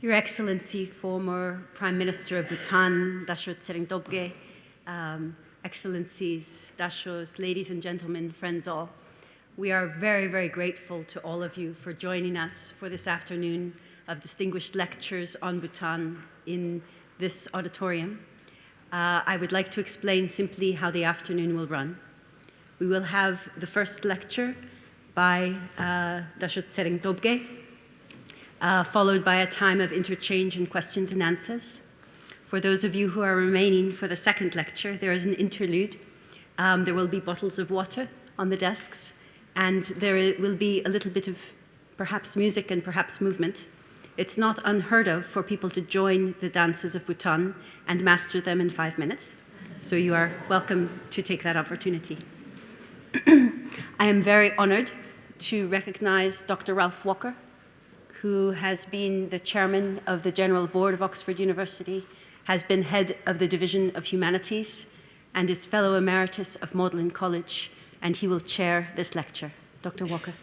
Your Excellency, former Prime Minister of Bhutan, Dasho Tshering Tobgay, Excellencies, Dashos, ladies and gentlemen, friends all, we are very, very grateful to all of you for joining us for this afternoon of distinguished lectures on Bhutan in this auditorium. I would like to explain simply how the afternoon will run. We will have the first lecture by Dasho Tshering Tobgay, followed by a time of interchange and questions and answers. For those of you who are remaining for the second lecture, there is an interlude. There will be bottles of water on the desks, and there will be a little bit of perhaps music and perhaps movement. It's not unheard of for people to join the dances of Bhutan and master them in 5 minutes. So you are welcome to take that opportunity. I am very honored to recognize Dr. Ralph Walker, who has been the chairman of the General Board of Oxford University, has been head of the Division of Humanities, and is Fellow Emeritus of Magdalen College, and he will chair this lecture. Dr. Walker.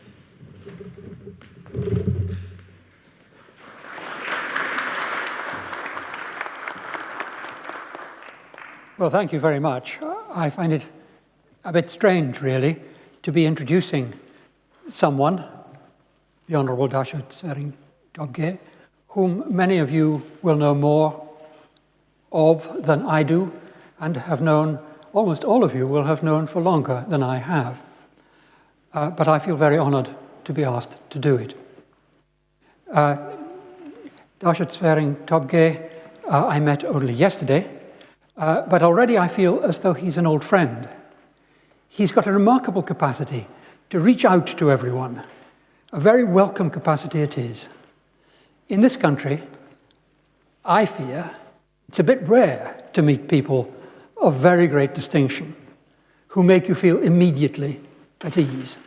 Well, thank you very much. I find it a bit strange, really, to be introducing someone, the Honourable Dasho Tshering Tobgay, whom many of you will know more of than I do, and have known, almost all of you will have known for longer than I have. But I feel very honoured to be asked to do it. Dasho Tshering Tobgay I met only yesterday, but already I feel as though he's an old friend. He's got a remarkable capacity to reach out to everyone. A very welcome capacity it is. In this country, I fear it's a bit rare to meet people of very great distinction who make you feel immediately at ease.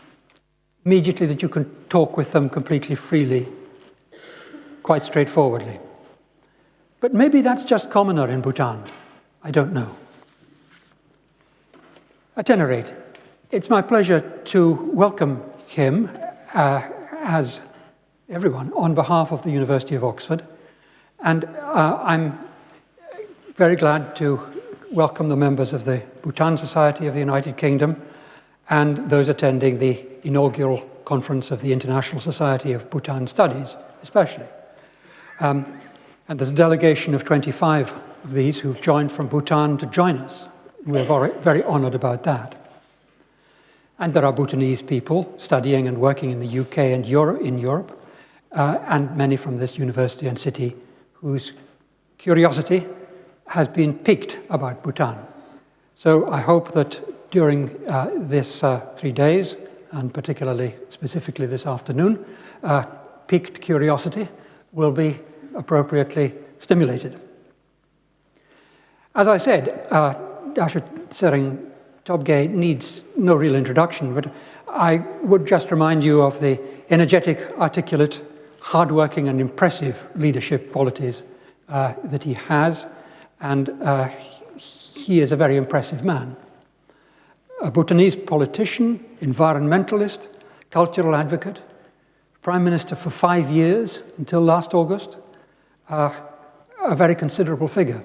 Immediately that you can talk with them completely freely, quite straightforwardly. But maybe that's just commoner in Bhutan. I don't know. At any rate, it's my pleasure to welcome him as everyone on behalf of the University of Oxford. And I'm very glad to welcome the members of the Bhutan Society of the United Kingdom and those attending the inaugural conference of the International Society of Bhutan Studies, especially. And there's a delegation of 25 of these who've joined from Bhutan to join us. We're very honored about that. And there are Bhutanese people studying and working in the UK and in Europe, and many from this university and city whose curiosity has been piqued about Bhutan. So I hope that during this 3 days, and specifically this afternoon, piqued curiosity will be appropriately stimulated. As I said, Dasho Tshering Tobgay needs no real introduction, but I would just remind you of the energetic, articulate, hardworking and impressive leadership qualities that he has, and he is a very impressive man. A Bhutanese politician, environmentalist, cultural advocate, Prime Minister for 5 years until last August, a very considerable figure.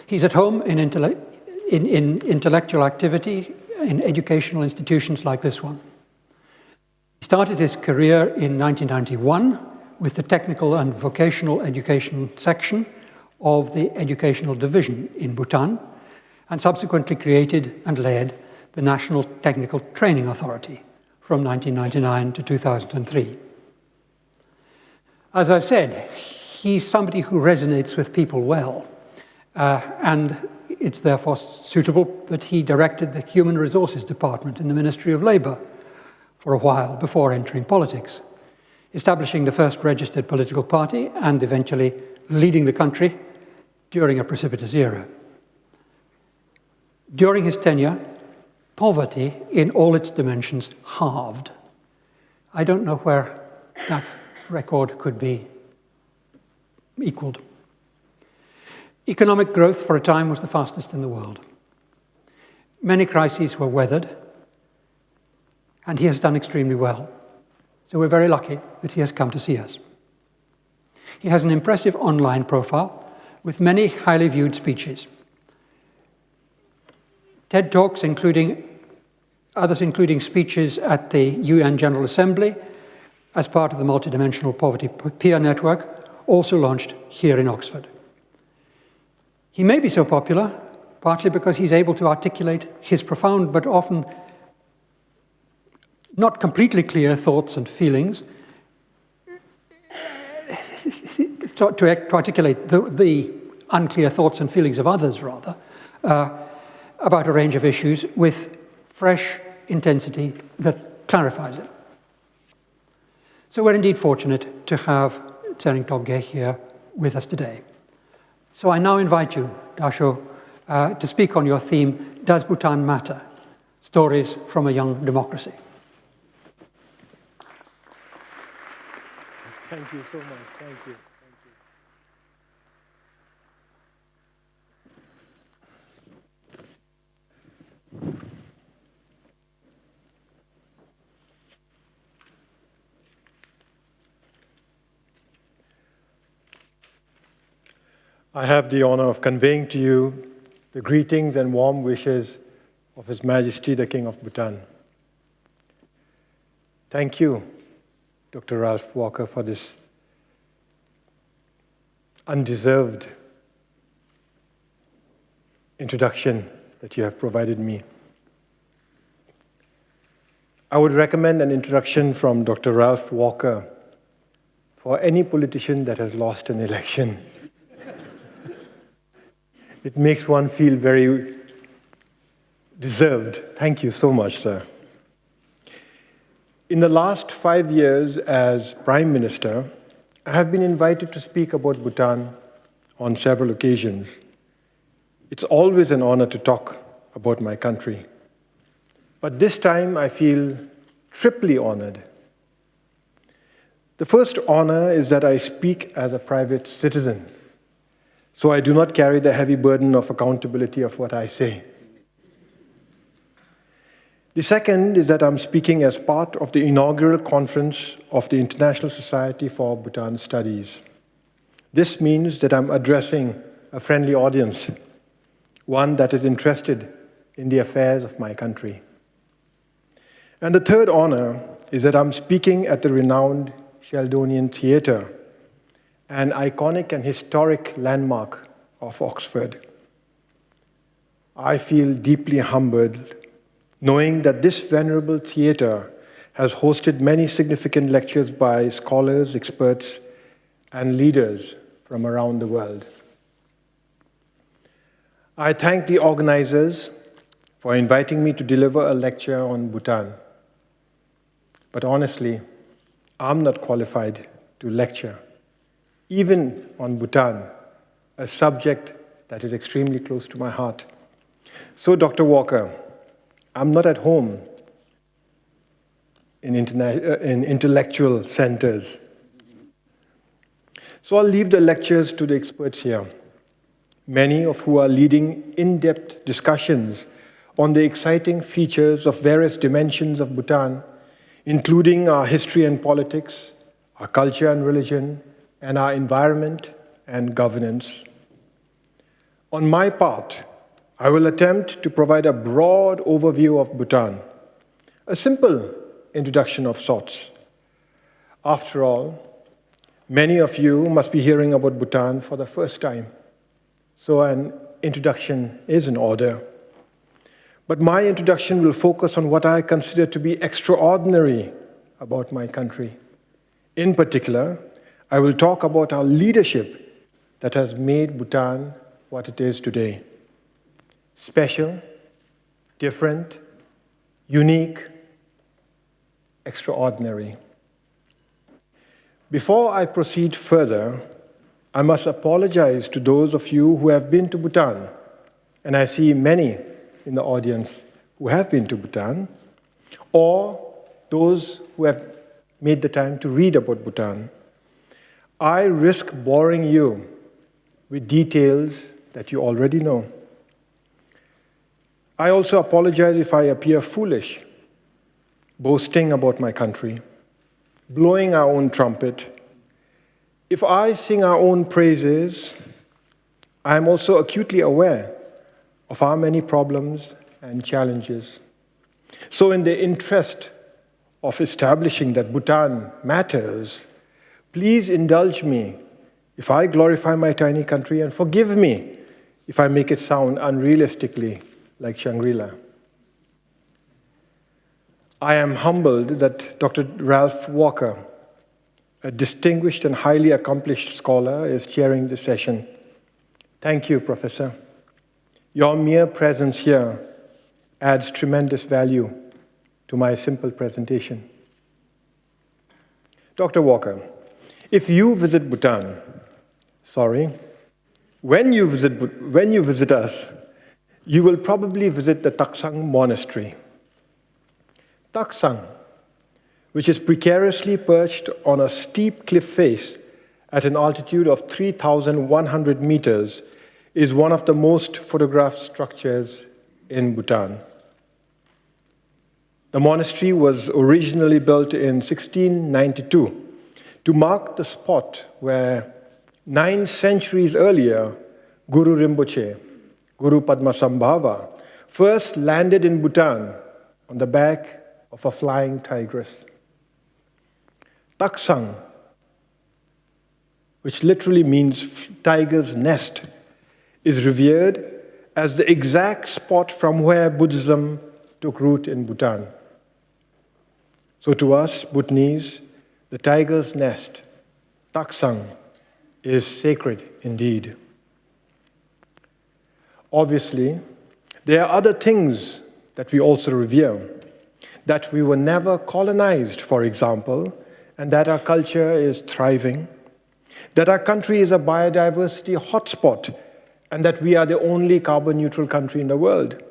He's at home in intellectual activity in educational institutions like this one. He started his career in 1991 with the Technical and Vocational Education section of the Educational Division in Bhutan, and subsequently created and led the National Technical Training Authority from 1999 to 2003. As I've said, he's somebody who resonates with people well, and it's therefore suitable that he directed the Human Resources Department in the Ministry of Labour for a while before entering politics, establishing the first registered political party and eventually leading the country during a precipitous era. During his tenure, poverty in all its dimensions halved. I don't know where that record could be equaled. Economic growth for a time was the fastest in the world. Many crises were weathered, and he has done extremely well. So we're very lucky that he has come to see us. He has an impressive online profile with many highly viewed speeches. TED Talks, others including speeches at the UN General Assembly as part of the Multidimensional Poverty Peer Network, also launched here in Oxford. He may be so popular partly because he's able to articulate his profound but often not completely clear thoughts and feelings, to articulate the unclear thoughts and feelings of others, rather, about a range of issues with fresh intensity that clarifies it. So we're indeed fortunate to have Tshering Tobgay here with us today. So I now invite you, Dasho, to speak on your theme, Does Bhutan Matter? Stories from a Young Democracy. Thank you so much. Thank you. I have the honor of conveying to you the greetings and warm wishes of His Majesty, the King of Bhutan. Thank you, Dr. Ralph Walker, for this undeserved introduction that you have provided me. I would recommend an introduction from Dr. Ralph Walker for any politician that has lost an election. It makes one feel very deserved. Thank you so much, sir. In the last 5 years as Prime Minister, I have been invited to speak about Bhutan on several occasions. It's always an honor to talk about my country. But this time I feel triply honored. The first honor is that I speak as a private citizen, so I do not carry the heavy burden of accountability of what I say. The second is that I'm speaking as part of the inaugural conference of the International Society for Bhutan Studies. This means that I'm addressing a friendly audience, one that is interested in the affairs of my country. And the third honor is that I'm speaking at the renowned Sheldonian Theatre, an iconic and historic landmark of Oxford. I feel deeply humbled knowing that this venerable theatre has hosted many significant lectures by scholars, experts, and leaders from around the world. I thank the organizers for inviting me to deliver a lecture on Bhutan. But honestly, I'm not qualified to lecture, even on Bhutan, a subject that is extremely close to my heart. So, Dr. Walker, I'm not at home in intellectual centers. So I'll leave the lectures to the experts here, many of who are leading in-depth discussions on the exciting features of various dimensions of Bhutan, including our history and politics, our culture and religion, and our environment and governance. On my part, I will attempt to provide a broad overview of Bhutan, a simple introduction of sorts. After all, many of you must be hearing about Bhutan for the first time, so an introduction is in order. But my introduction will focus on what I consider to be extraordinary about my country. In particular, I will talk about our leadership that has made Bhutan what it is today. Special, different, unique, extraordinary. Before I proceed further, I must apologize to those of you who have been to Bhutan, and I see many in the audience who have been to Bhutan, or those who have made the time to read about Bhutan. I risk boring you with details that you already know. I also apologize if I appear foolish, boasting about my country, blowing our own trumpet, If I sing our own praises, I am also acutely aware of our many problems and challenges. So in the interest of establishing that Bhutan matters, please indulge me if I glorify my tiny country, and forgive me if I make it sound unrealistically like Shangri-La. I am humbled that Dr. Ralph Walker, a distinguished and highly accomplished scholar, is chairing this session. Thank you, Professor. Your mere presence here adds tremendous value to my simple presentation. Dr. Walker, if you visit Bhutan, when you visit us, you will probably visit the Taksang Monastery. Taksang, which is precariously perched on a steep cliff face at an altitude of 3,100 meters, is one of the most photographed structures in Bhutan. The monastery was originally built in 1692 to mark the spot where 9 centuries earlier, Guru Rinpoche, Guru Padmasambhava, first landed in Bhutan on the back of a flying tigress. Taksang, which literally means tiger's nest, is revered as the exact spot from where Buddhism took root in Bhutan. So to us, Bhutanese, the tiger's nest, Taksang, is sacred indeed. Obviously, there are other things that we also revere, that we were never colonized, for example, and that our culture is thriving, that our country is a biodiversity hotspot, and that we are the only carbon-neutral country in the world,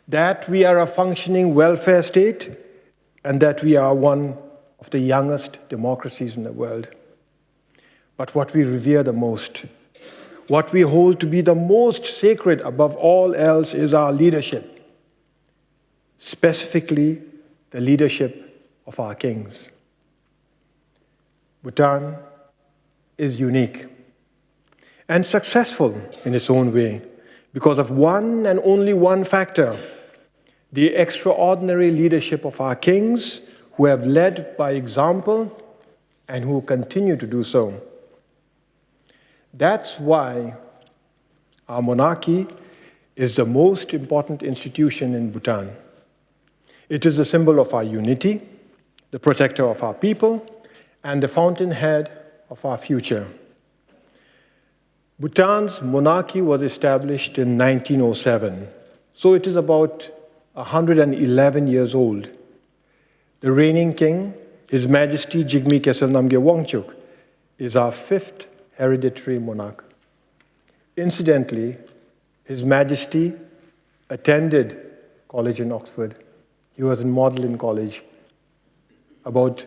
that we are a functioning welfare state, and that we are one of the youngest democracies in the world. But what we revere the most, what we hold to be the most sacred above all else, is our leadership, specifically the leadership of our kings. Bhutan is unique and successful in its own way because of one and only one factor: the extraordinary leadership of our kings, who have led by example and who continue to do so. That's why our monarchy is the most important institution in Bhutan. It is the symbol of our unity, the protector of our people, and the fountainhead of our future. Bhutan's monarchy was established in 1907, so it is about 111 years old. The reigning king, His Majesty Jigme Khesil Namgyel Wangchuk, is our 5th hereditary monarch. Incidentally, His Majesty attended college in Oxford. He was in Magdalen College about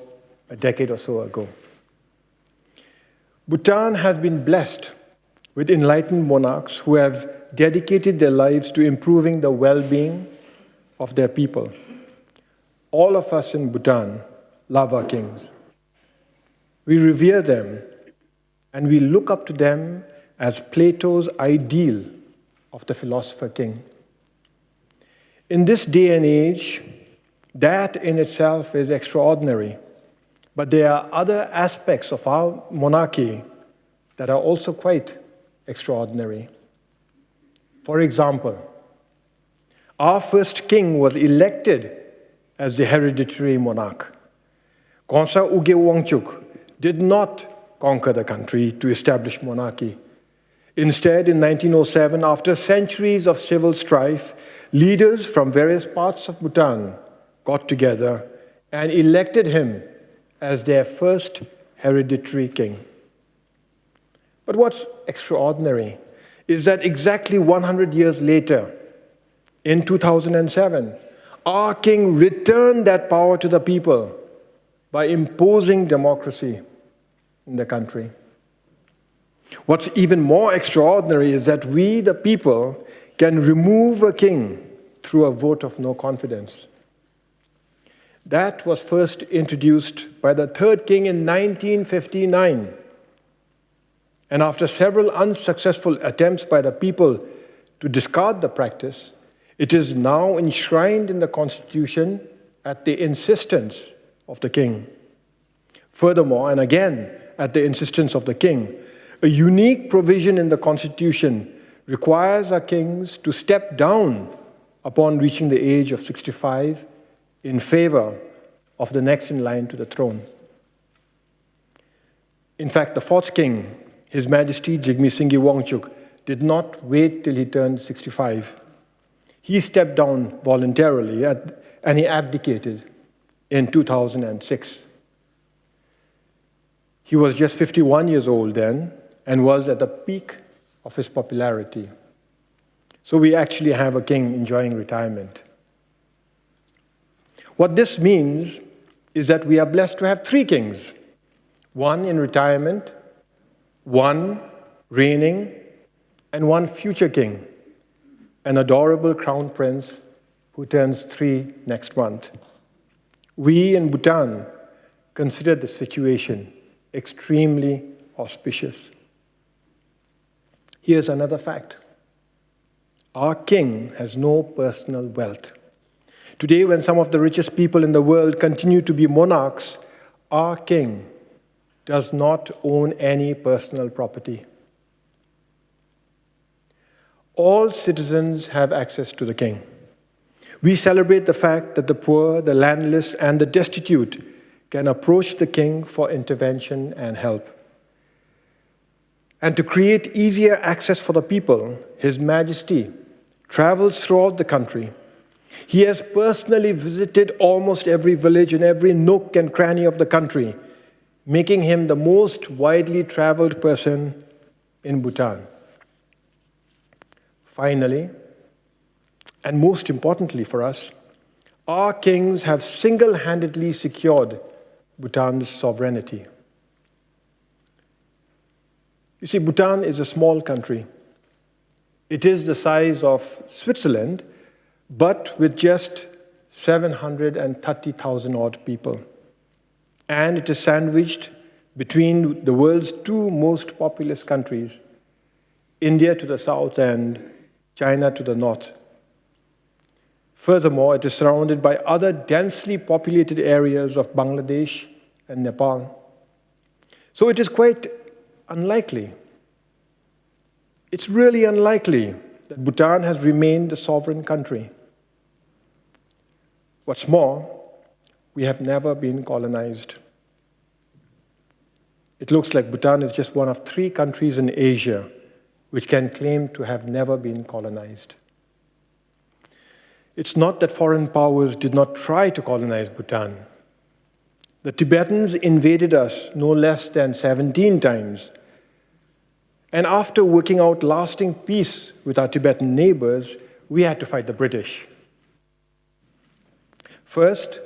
a decade or so ago. Bhutan has been blessed with enlightened monarchs who have dedicated their lives to improving the well-being of their people. All of us in Bhutan love our kings. We revere them, and we look up to them as Plato's ideal of the philosopher king. In this day and age, that in itself is extraordinary. But there are other aspects of our monarchy that are also quite extraordinary. For example, our first king was elected as the hereditary monarch. Khonsa Uge Wangchuk did not conquer the country to establish monarchy. Instead, in 1907, after centuries of civil strife, leaders from various parts of Bhutan got together and elected him as their first hereditary king. But what's extraordinary is that exactly 100 years later, in 2007, our king returned that power to the people by imposing democracy in the country. What's even more extraordinary is that we, the people, can remove a king through a vote of no confidence. That was first introduced by the third king in 1959 And after several unsuccessful attempts by the people to discard the practice, it is now enshrined in the Constitution at the insistence of the king. Furthermore, and again at the insistence of the king, a unique provision in the Constitution requires our kings to step down upon reaching the age of 65 in favor of the next in line to the throne. In fact, the fourth king, His Majesty Jigme Singye Wangchuk, did not wait till he turned 65. He stepped down voluntarily and he abdicated in 2006. He was just 51 years old then and was at the peak of his popularity. So we actually have a king enjoying retirement. What this means is that we are blessed to have three kings, one in retirement, one reigning, and one future king, an adorable crown prince who turns 3 next month. We in Bhutan consider the situation extremely auspicious. Here's another fact. Our king has no personal wealth. Today, when some of the richest people in the world continue to be monarchs, our king does not own any personal property. All citizens have access to the king. We celebrate the fact that the poor, the landless, and the destitute can approach the king for intervention and help. And to create easier access for the people, His Majesty travels throughout the country. He has personally visited almost every village and every nook and cranny of the country, making him the most widely traveled person in Bhutan. Finally, and most importantly for us, our kings have single-handedly secured Bhutan's sovereignty. You see, Bhutan is a small country. It is the size of Switzerland, but with just 730,000 odd people. And it is sandwiched between the world's two most populous countries, India to the south and China to the north. Furthermore, it is surrounded by other densely populated areas of Bangladesh and Nepal. So it is quite unlikely. It's really unlikely that Bhutan has remained a sovereign country. What's more, we have never been colonized. It looks like Bhutan is just one of 3 countries in Asia which can claim to have never been colonized. It's not that foreign powers did not try to colonize Bhutan. The Tibetans invaded us no less than 17 times. And after working out lasting peace with our Tibetan neighbors, we had to fight the British. First,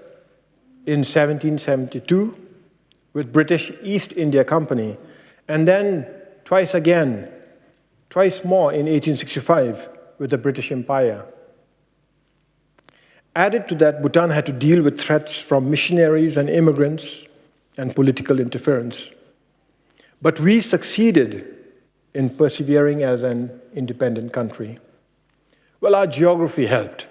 in 1772, with British East India Company, and then twice more in 1865 with the British Empire. Added to that, Bhutan had to deal with threats from missionaries and immigrants and political interference. But we succeeded in persevering as an independent country. Well, our geography helped.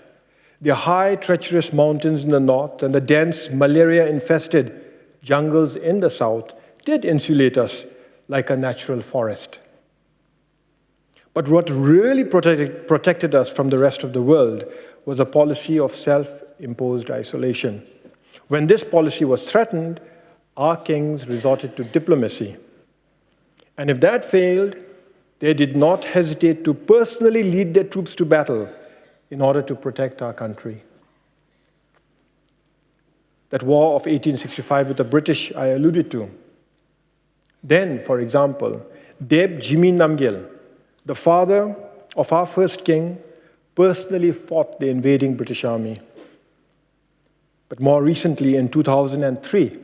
The high, treacherous mountains in the north and the dense, malaria-infested jungles in the south did insulate us like a natural forest. But what really protected us from the rest of the world was a policy of self-imposed isolation. When this policy was threatened, our kings resorted to diplomacy. And if that failed, they did not hesitate to personally lead their troops to battle in order to protect our country. That war of 1865 with the British I alluded to. Then, for example, Deb Jimmy Namgyel, the father of our first king, personally fought the invading British army. But more recently, in 2003,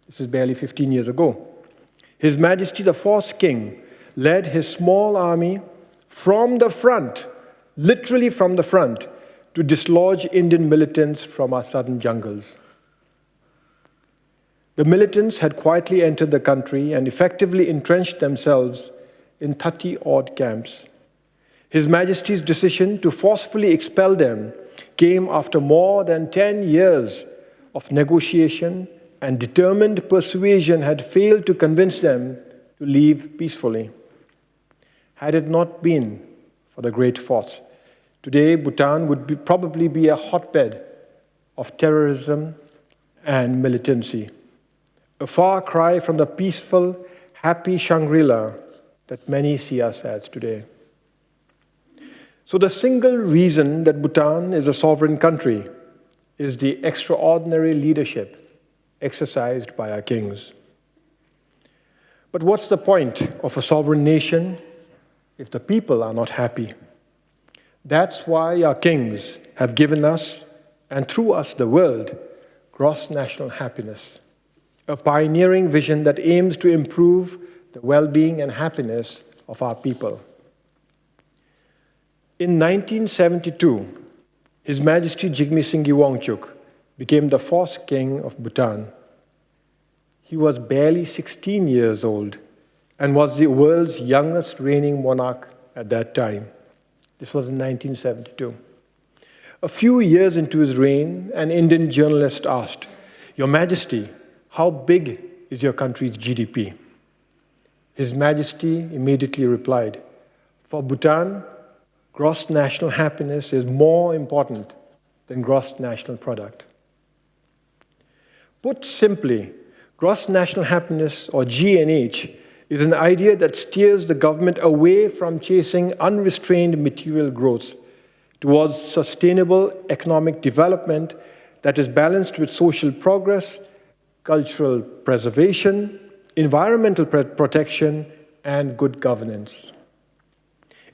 this is barely 15 years ago, His Majesty the fourth king led his small army from the front, literally from the front, to dislodge Indian militants from our southern jungles. The militants had quietly entered the country and effectively entrenched themselves in 30-odd camps. His Majesty's decision to forcefully expel them came after more than 10 years of negotiation, and determined persuasion had failed to convince them to leave peacefully. Had it not been for the Great Force, today Bhutan would probably be a hotbed of terrorism and militancy, a far cry from the peaceful, happy Shangri-La that many see us as today. So the single reason that Bhutan is a sovereign country is the extraordinary leadership exercised by our kings. But what's the point of a sovereign nation if the people are not happy? That's why our kings have given us, and through us the world, gross national happiness, a pioneering vision that aims to improve the well-being and happiness of our people. In 1972, His Majesty Jigme Singye Wangchuk became the fourth king of Bhutan. He was barely 16 years old and was the world's youngest reigning monarch at that time. This was in 1972. A few years into his reign, an Indian journalist asked, "Your Majesty, how big is your country's GDP?" His Majesty immediately replied, "For Bhutan, gross national happiness is more important than gross national product." Put simply, gross national happiness, or GNH, is an idea that steers the government away from chasing unrestrained material growth towards sustainable economic development that is balanced with social progress, cultural preservation, environmental protection, and good governance.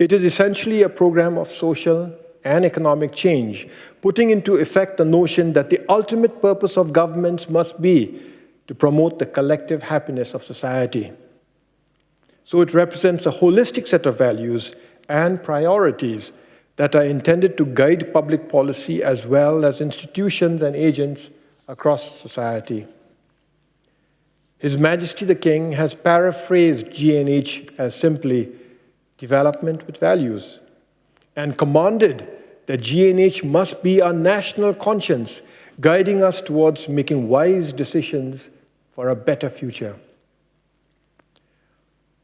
It is essentially a program of social and economic change, putting into effect the notion that the ultimate purpose of governments must be to promote the collective happiness of society. So it represents a holistic set of values and priorities that are intended to guide public policy as well as institutions and agents across society. His Majesty the King has paraphrased GNH as simply development with values, and commanded that GNH must be our national conscience, guiding us towards making wise decisions for a better future.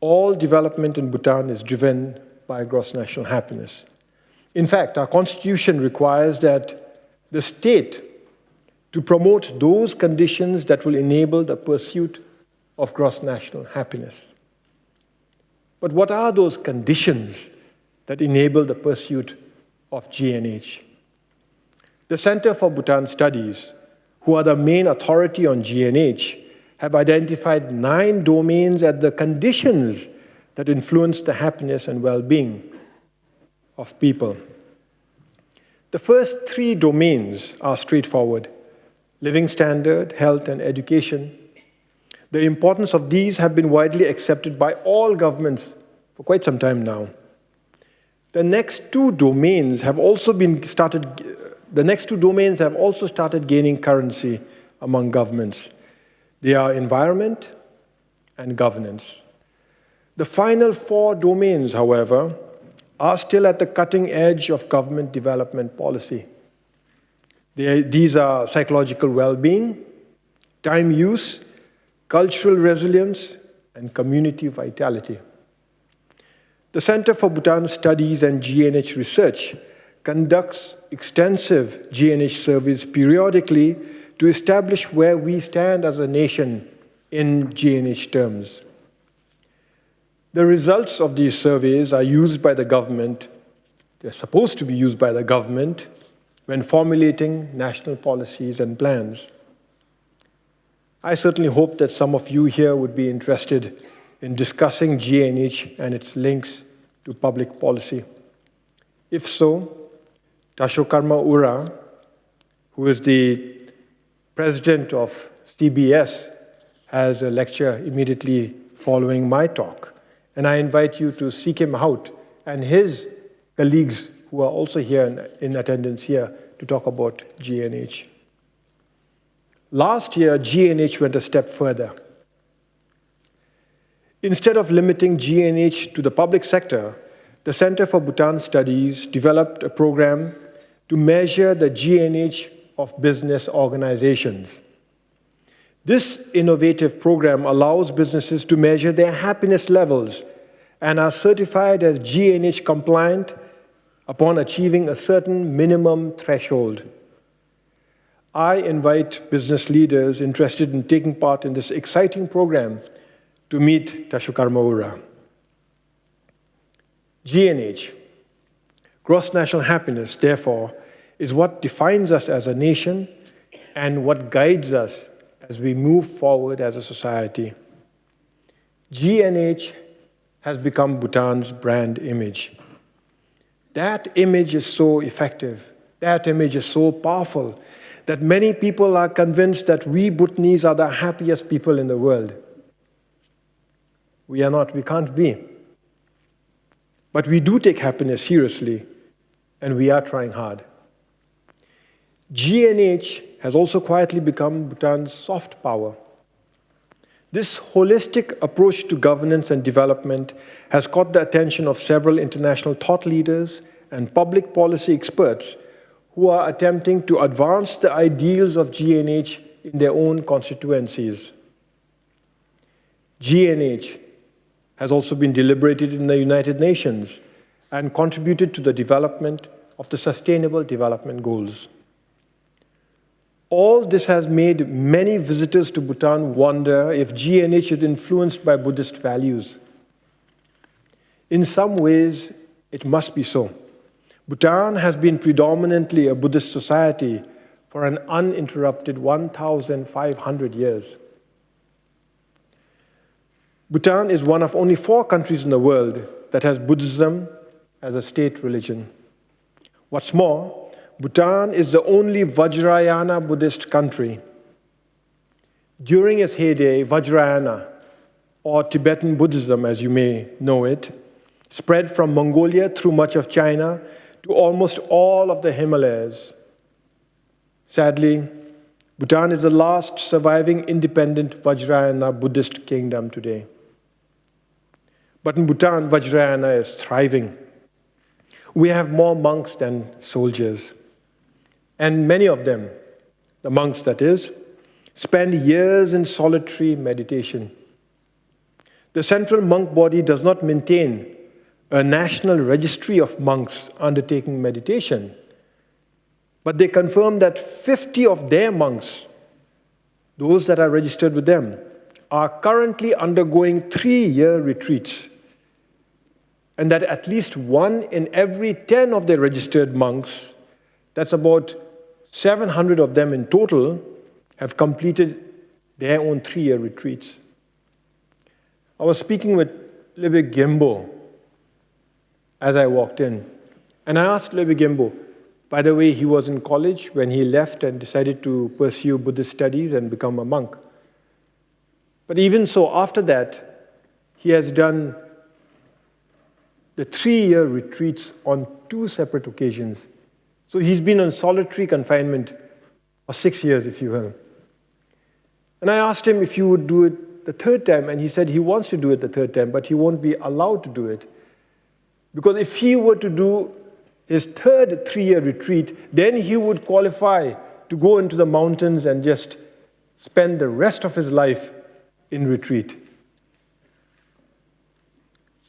All development in Bhutan is driven by gross national happiness. In fact, our constitution requires that the state to promote those conditions that will enable the pursuit of gross national happiness. But what are those conditions that enable the pursuit of GNH? The Center for Bhutan Studies, who are the main authority on GNH, have identified 9 domains as the conditions that influence the happiness and well-being of people. The first 3 domains are straightforward: living standard, health, and education. The importance of these have been widely accepted by all governments for quite some time now. The next 2 domains have also started gaining currency among governments. They are environment and governance. The final 4 domains, however, are still at the cutting edge of government development policy. These are psychological well-being, time use, cultural resilience, and community vitality. The Center for Bhutan Studies and GNH Research conducts extensive GNH surveys periodically to establish where we stand as a nation in GNH terms. The results of these surveys are used by the government, they're supposed to be used by the government, when formulating national policies and plans. I certainly hope that some of you here would be interested in discussing GNH and its links to public policy. If so, Dasho Karma Ura, who is the president of CBS, has a lecture immediately following my talk. And I invite you to seek him out and his colleagues who are also here in attendance here to talk about GNH. Last year, G&H went a step further. Instead of limiting G&H to the public sector, the Center for Bhutan Studies developed a program to measure the G&H of business organizations. This innovative program allows businesses to measure their happiness levels and are certified as G&H compliant upon achieving a certain minimum threshold. I invite business leaders interested in taking part in this exciting program to meet Dasho Karmaura. G&H, gross national happiness, therefore, is what defines us as a nation and what guides us as we move forward as a society. G&H has become Bhutan's brand image. That image is so effective, that image is so powerful, that many people are convinced that we Bhutanese are the happiest people in the world. We are not, we can't be. But we do take happiness seriously, and we are trying hard. G&H has also quietly become Bhutan's soft power. This holistic approach to governance and development has caught the attention of several international thought leaders and public policy experts who are attempting to advance the ideals of G&H in their own constituencies. G&H has also been deliberated in the United Nations and contributed to the development of the Sustainable Development Goals. All this has made many visitors to Bhutan wonder if G&H is influenced by Buddhist values. In some ways, it must be so. Bhutan has been predominantly a Buddhist society for an uninterrupted 1,500 years. Bhutan is one of only 4 countries in the world that has Buddhism as a state religion. What's more, Bhutan is the only Vajrayana Buddhist country. During its heyday, Vajrayana, or Tibetan Buddhism as you may know it, spread from Mongolia through much of China to almost all of the Himalayas. Sadly, Bhutan is the last surviving independent Vajrayana Buddhist kingdom today. But in Bhutan, Vajrayana is thriving. We have more monks than soldiers. And many of them, the monks that is, spend years in solitary meditation. The central monk body does not maintain a national registry of monks undertaking meditation, but they confirm that 50 of their monks, those that are registered with them, are currently undergoing 3-year retreats, and that at least 1 in every 10 of their registered monks, that's about 700 of them in total, have completed their own 3-year retreats. I was speaking with Lebe Gembo as I walked in, and I asked Lebe Gembo, by the way, he was in college when he left and decided to pursue Buddhist studies and become a monk. But even so, after that, he has done the 3-year retreats on 2 separate occasions. So he's been on solitary confinement for 6 years, if you will. And I asked him if he would do it the 3rd time, and he said he wants to do it the 3rd time, but he won't be allowed to do it. Because if he were to do his 3rd 3-year retreat, then he would qualify to go into the mountains and just spend the rest of his life in retreat.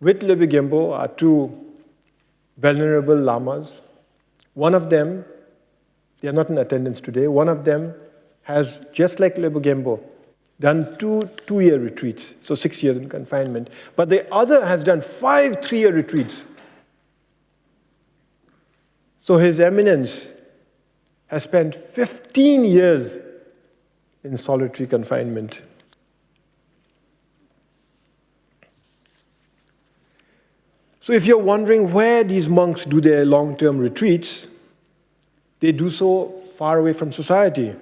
With Lebe Gembo are 2 venerable lamas. One of them, they are not in attendance today, one of them has, just like Lebe Gembo, done 2 2-year retreats, so 6 years in confinement. But the other has done 5 3-year retreats. So His Eminence has spent 15 years in solitary confinement. So if you're wondering where these monks do their long-term retreats, they do so far away from society,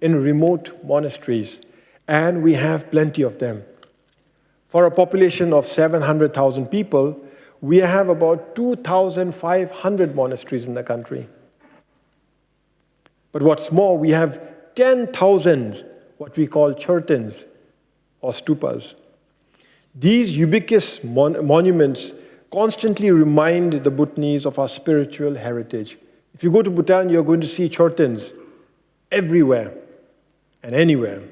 in remote monasteries, and we have plenty of them. For a population of 700,000 people, we have about 2,500 monasteries in the country. But what's more, we have 10,000 what we call chertins or stupas. These ubiquitous monuments constantly remind the Bhutanese of our spiritual heritage. If you go to Bhutan, you're going to see chertins everywhere and anywhere.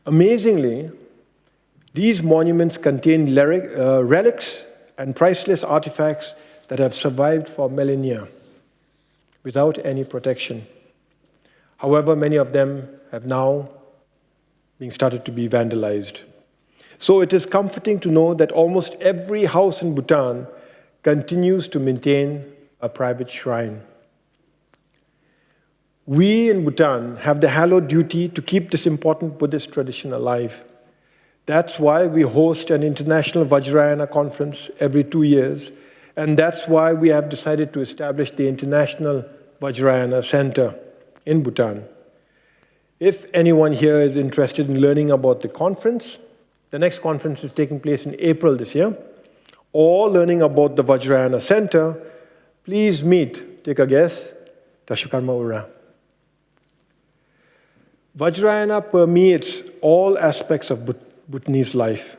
Amazingly, these monuments contain relics and priceless artifacts that have survived for millennia without any protection. However, many of them have now been started to be vandalized. So it is comforting to know that almost every house in Bhutan continues to maintain a private shrine. We in Bhutan have the hallowed duty to keep this important Buddhist tradition alive. That's why we host an international Vajrayana conference every 2 years, and that's why we have decided to establish the International Vajrayana Center in Bhutan. If anyone here is interested in learning about the conference, the next conference is taking place in April this year, or learning about the Vajrayana Center, please meet, take a guess, Tashukarma Ura. Vajrayana permeates all aspects of Bhutanese life,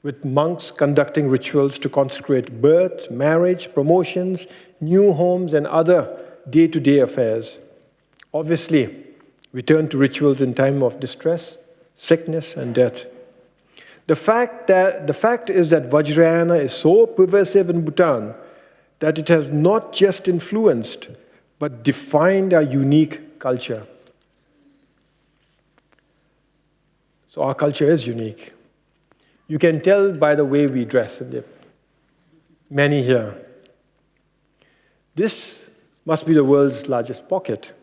with monks conducting rituals to consecrate birth, marriage, promotions, new homes, and other day-to-day affairs. Obviously, we turn to rituals in time of distress, sickness, and death. The fact is that Vajrayana is so pervasive in Bhutan that it has not just influenced, but defined our unique culture. So our culture is unique. You can tell by the way we dress, and there are many here. This must be the world's largest pocket.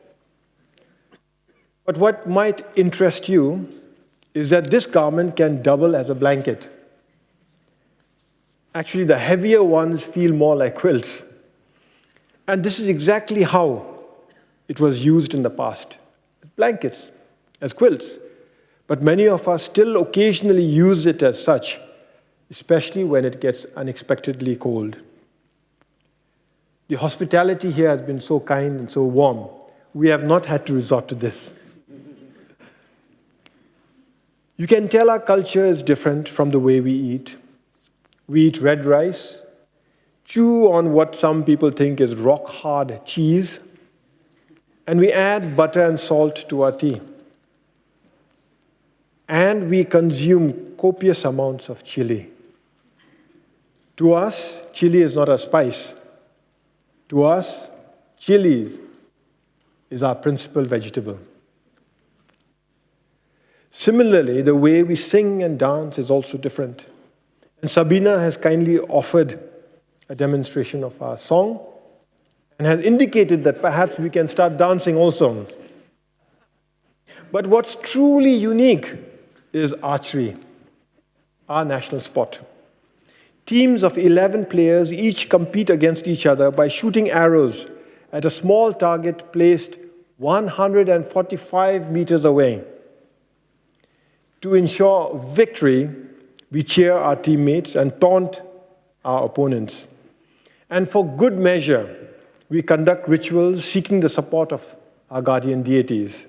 But what might interest you is that this garment can double as a blanket. Actually, the heavier ones feel more like quilts. And this is exactly how it was used in the past. Blankets, as quilts. But many of us still occasionally use it as such, especially when it gets unexpectedly cold. The hospitality here has been so kind and so warm. We have not had to resort to this. You can tell our culture is different from the way we eat. We eat red rice, chew on what some people think is rock-hard cheese, and we add butter and salt to our tea. And we consume copious amounts of chili. To us, chili is not a spice. To us, chili is our principal vegetable. Similarly, the way we sing and dance is also different. And Sabina has kindly offered a demonstration of our song and has indicated that perhaps we can start dancing also. But what's truly unique is archery, our national sport. Teams of 11 players each compete against each other by shooting arrows at a small target placed 145 meters away. To ensure victory, we cheer our teammates and taunt our opponents. And for good measure, we conduct rituals seeking the support of our guardian deities.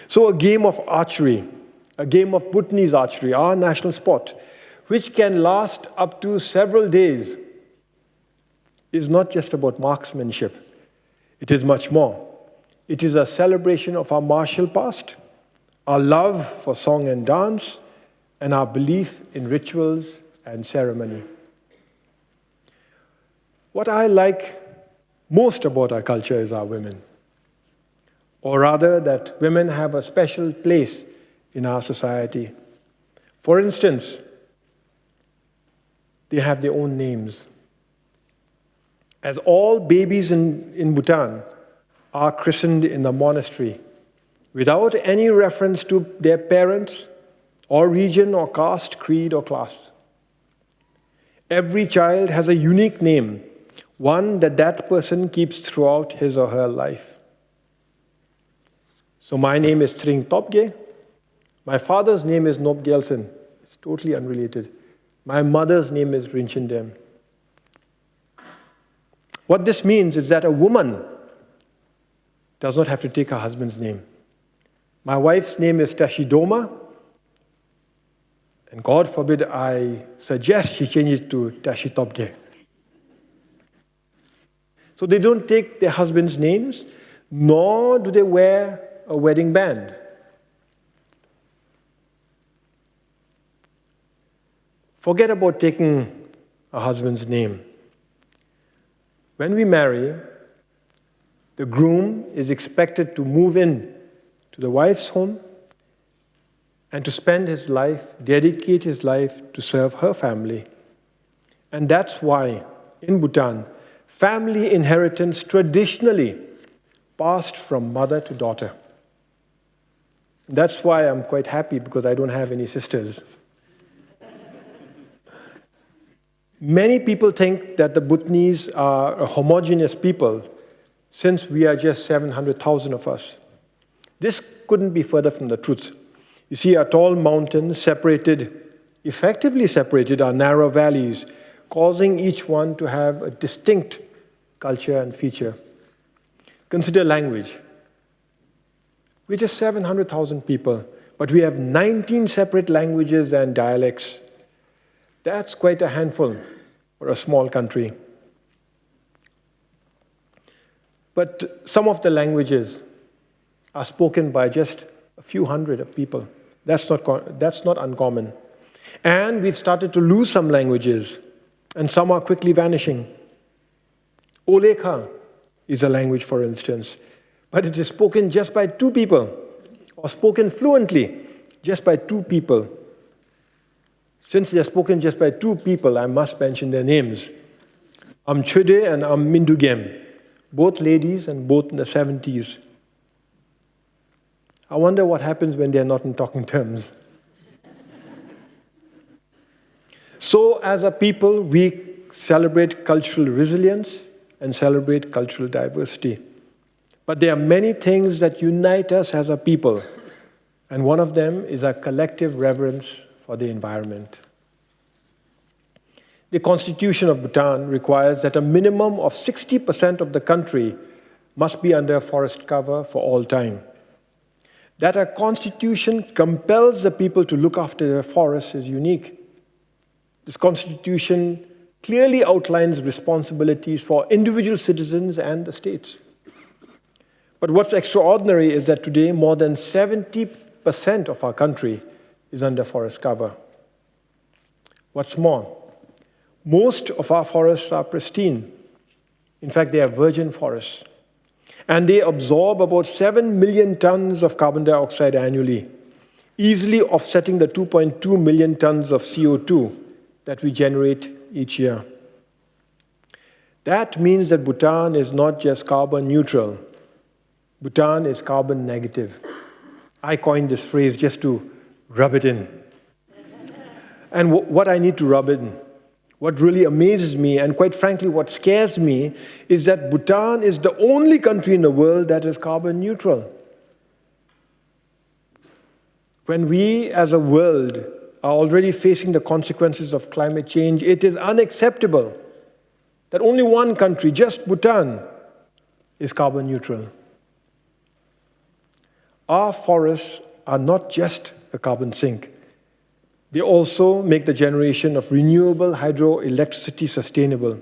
So a game of archery, a game of Bhutanese archery, our national sport, which can last up to several days, is not just about marksmanship. It is much more. It is a celebration of our martial past, our love for song and dance, and our belief in rituals and ceremony. What I like most about our culture is our women, or rather that women have a special place in our society. For instance, they have their own names. As all babies in Bhutan are christened in the monastery, without any reference to their parents, or region, or caste, creed, or class. Every child has a unique name, one that person keeps throughout his or her life. So my name is Tshering Tobgay. My father's name is Nobgelsen. It's totally unrelated. My mother's name is Rinchindem. What this means is that a woman does not have to take her husband's name. My wife's name is Tashidoma, and God forbid I suggest she change it to Dasho Tshering Tobgay. So they don't take their husband's names, nor do they wear a wedding band. Forget about taking a husband's name. When we marry, the groom is expected to move in to the wife's home and to spend his life, dedicate his life to serve her family. And that's why in Bhutan, family inheritance traditionally passed from mother to daughter. That's why I'm quite happy, because I don't have any sisters. Many people think that the Bhutanese are a homogeneous people, since we are just 700,000 of us. This couldn't be further from the truth. You see, our tall mountains effectively separated our narrow valleys, causing each one to have a distinct culture and feature. Consider language. We're just 700,000 people, but we have 19 separate languages and dialects. That's quite a handful for a small country. But some of the languages are spoken by just a few hundred of people. That's not uncommon. And we've started to lose some languages, and some are quickly vanishing. Olekha is a language, for instance, but it is spoken just by 2 people, or spoken fluently just by 2 people. Since they're spoken just by 2 people, I must mention their names. Amchude and Mindugem, both ladies and both in the 70s. I wonder what happens when they're not in talking terms. So, as a people, we celebrate cultural resilience and celebrate cultural diversity. But there are many things that unite us as a people, and one of them is our collective reverence for the environment. The Constitution of Bhutan requires that a minimum of 60% of the country must be under forest cover for all time. That our Constitution compels the people to look after their forests is unique. This Constitution clearly outlines responsibilities for individual citizens and the states. But what's extraordinary is that today more than 70% of our country is under forest cover. What's more, most of our forests are pristine. In fact, they are virgin forests. And they absorb about 7 million tons of carbon dioxide annually, easily offsetting the 2.2 million tons of CO2 that we generate each year. That means that Bhutan is not just carbon neutral. Bhutan is carbon negative. I coined this phrase just to rub it in. And what I need to rub in, what really amazes me, and quite frankly what scares me, is that Bhutan is the only country in the world that is carbon neutral. When we as a world are already facing the consequences of climate change, it is unacceptable that only one country, just Bhutan, is carbon neutral. Our forests are not just a carbon sink. They also make the generation of renewable hydroelectricity sustainable.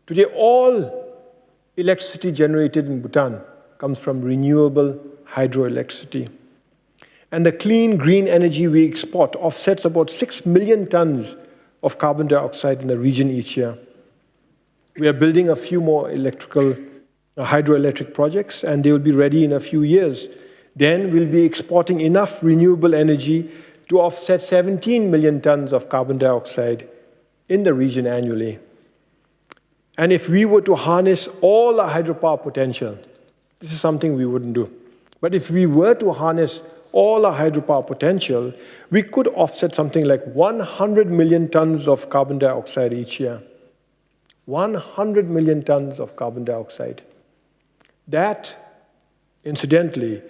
Today, all electricity generated in Bhutan comes from renewable hydroelectricity. And the clean, green energy we export offsets about 6 million tons of carbon dioxide in the region each year. We are building a few more hydroelectric projects, and they will be ready in a few years. Then we'll be exporting enough renewable energy to offset 17 million tons of carbon dioxide in the region annually. And if we were to harness all our hydropower potential, this is something we wouldn't do. But if we were to harness all our hydropower potential, we could offset something like 100 million tons of carbon dioxide each year. 100 million tons of carbon dioxide. That, incidentally,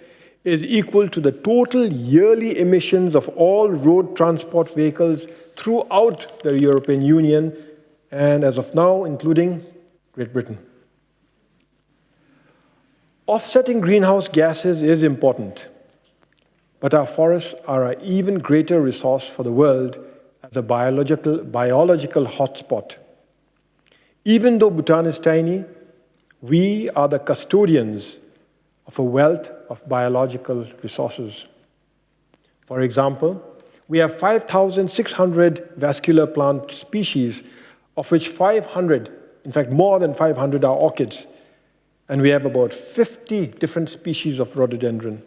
is equal to the total yearly emissions of all road transport vehicles throughout the European Union, and as of now, including Great Britain. Offsetting greenhouse gases is important, but our forests are an even greater resource for the world as a biological hotspot. Even though Bhutan is tiny, we are the custodians of a wealth of biological resources. For example, we have 5,600 vascular plant species, of which 500, in fact more than 500 are orchids, and we have about 50 different species of rhododendron.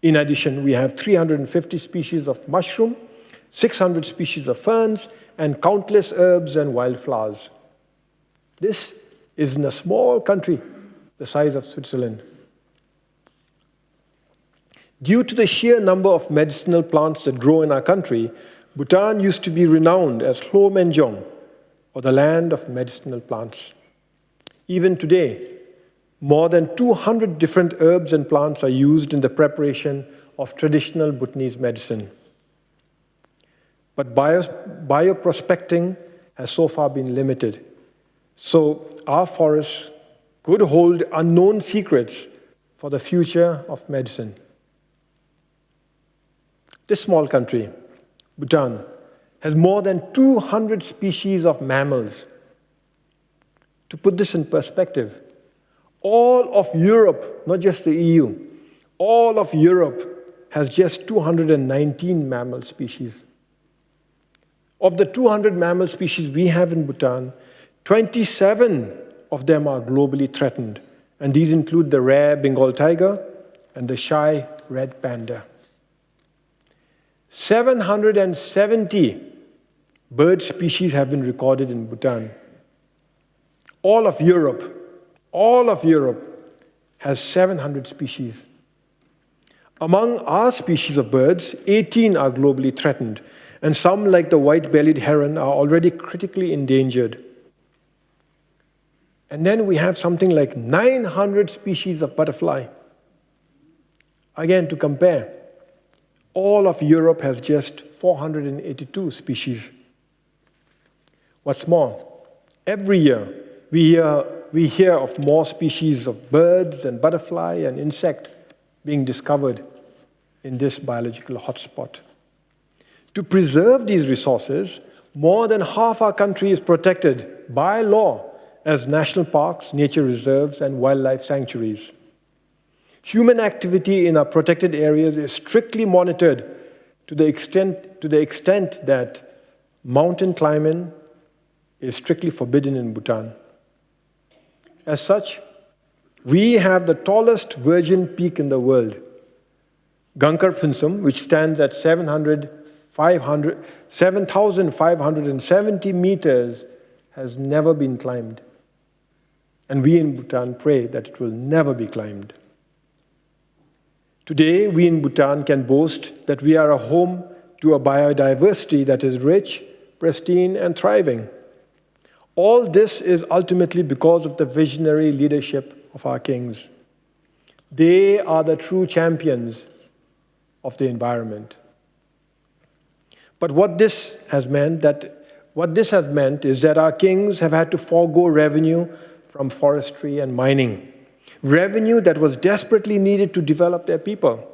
In addition, we have 350 species of mushroom, 600 species of ferns, and countless herbs and wildflowers. This is in a small country the size of Switzerland. Due to the sheer number of medicinal plants that grow in our country, Bhutan used to be renowned as Hlo Menjong, or the land of medicinal plants. Even today, more than 200 different herbs and plants are used in the preparation of traditional Bhutanese medicine. But bioprospecting has so far been limited. So our forests could hold unknown secrets for the future of medicine. This small country, Bhutan, has more than 200 species of mammals. To put this in perspective, all of Europe, not just the EU, all of Europe has just 219 mammal species. Of the 200 mammal species we have in Bhutan, 27 of them are globally threatened, and these include the rare Bengal tiger and the shy red panda. 770 bird species have been recorded in Bhutan. All of Europe has 700 species. Among our species of birds, 18 are globally threatened, and some, like the white-bellied heron, are already critically endangered. And then we have something like 900 species of butterfly. Again, to compare, all of Europe has just 482 species. What's more, every year we hear of more species of birds and butterfly and insect being discovered in this biological hotspot. To preserve these resources, more than half our country is protected by law as national parks, nature reserves, and wildlife sanctuaries. Human activity in our protected areas is strictly monitored to the extent that mountain climbing is strictly forbidden in Bhutan. As such, we have the tallest virgin peak in the world. Gangkar Phuntsum, which stands at 7,570 meters, has never been climbed. And we in Bhutan pray that it will never be climbed. Today, we in Bhutan can boast that we are a home to a biodiversity that is rich, pristine, and thriving. All this is ultimately because of the visionary leadership of our kings. They are the true champions of the environment. But what this has meant is that our kings have had to forego revenue from forestry and mining, revenue that was desperately needed to develop their people.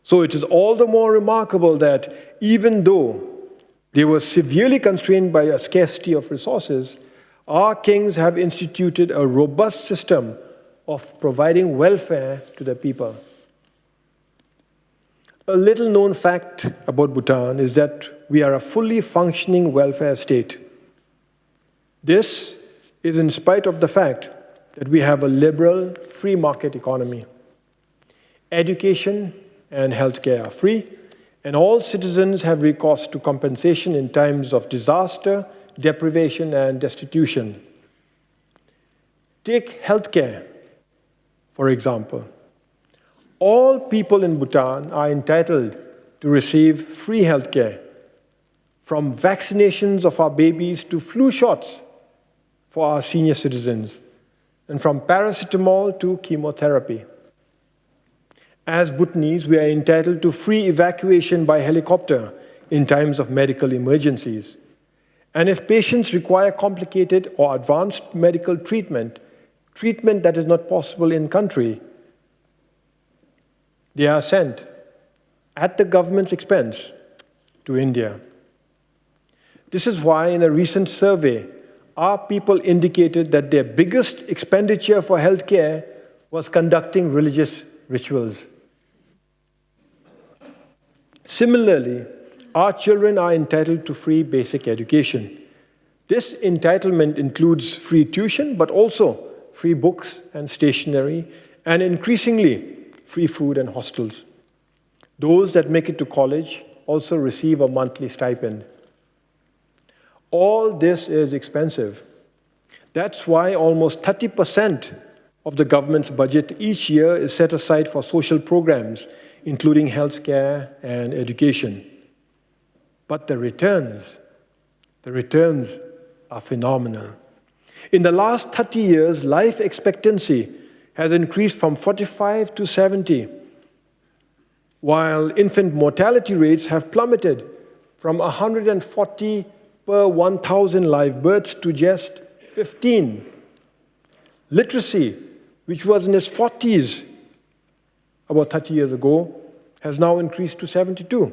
So it is all the more remarkable that even though they were severely constrained by a scarcity of resources, our kings have instituted a robust system of providing welfare to their people. A little-known fact about Bhutan is that we are a fully functioning welfare state. This is in spite of the fact that we have a liberal, free market economy. Education and healthcare are free, and all citizens have recourse to compensation in times of disaster, deprivation, and destitution. Take healthcare, for example. All people in Bhutan are entitled to receive free healthcare, from vaccinations of our babies to flu shots for our senior citizens, and from paracetamol to chemotherapy. As Bhutanese, we are entitled to free evacuation by helicopter in times of medical emergencies. And if patients require complicated or advanced medical treatment treatment that is not possible in country, they are sent at the government's expense to India. This is why in a recent survey, our people indicated that their biggest expenditure for healthcare was conducting religious rituals. Similarly, our children are entitled to free basic education. This entitlement includes free tuition, but also free books and stationery, and increasingly, free food and hostels. Those that make it to college also receive a monthly stipend. All this is expensive. That's why almost 30% of the government's budget each year is set aside for social programs, including healthcare and education. But the returns are phenomenal. In the last 30 years, life expectancy has increased from 45 to 70, while infant mortality rates have plummeted from 140 per 1,000 live births to just 15. Literacy, which was in its 40s about 30 years ago, has now increased to 72.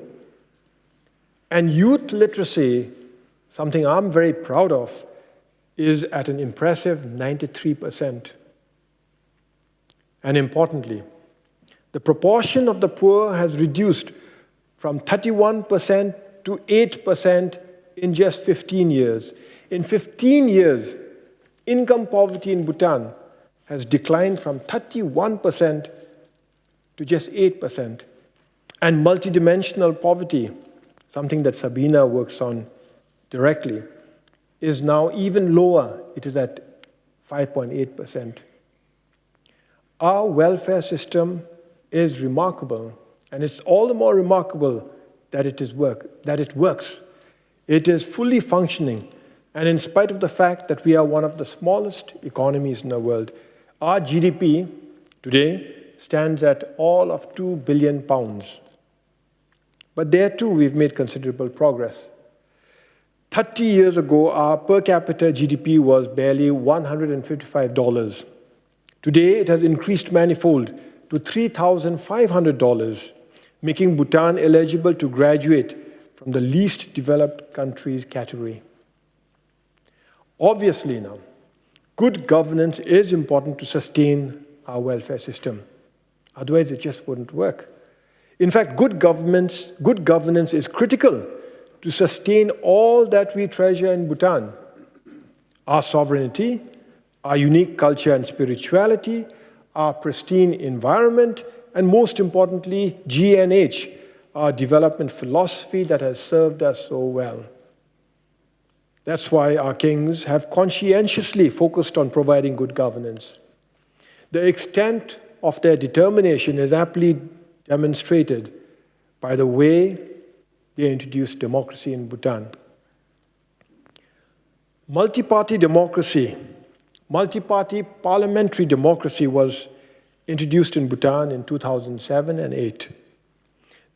And youth literacy, something I'm very proud of, is at an impressive 93%. And importantly, the proportion of the poor has reduced from 31% to 8% in just 15 years. In 15 years, income poverty in Bhutan has declined from 31% to just 8%. And multidimensional poverty, something that Sabina works on directly, is now even lower. It is at 5.8%. Our welfare system is remarkable, and it's all the more remarkable that it works. It is fully functioning, and in spite of the fact that we are one of the smallest economies in the world, our GDP today stands at all of 2 billion pounds. But there too, we've made considerable progress. 30 years ago, our per capita GDP was barely $155. Today, it has increased manifold to $3,500, making Bhutan eligible to graduate from the least developed countries category. Obviously now, good governance is important to sustain our welfare system. Otherwise, it just wouldn't work. In fact, good governance is critical to sustain all that we treasure in Bhutan: our sovereignty, our unique culture and spirituality, our pristine environment, and most importantly, GNH, our development philosophy that has served us so well. That's why our kings have conscientiously focused on providing good governance. The extent of their determination is aptly demonstrated by the way they introduced democracy in Bhutan. Multi-party parliamentary democracy was introduced in Bhutan in 2007 and 2008.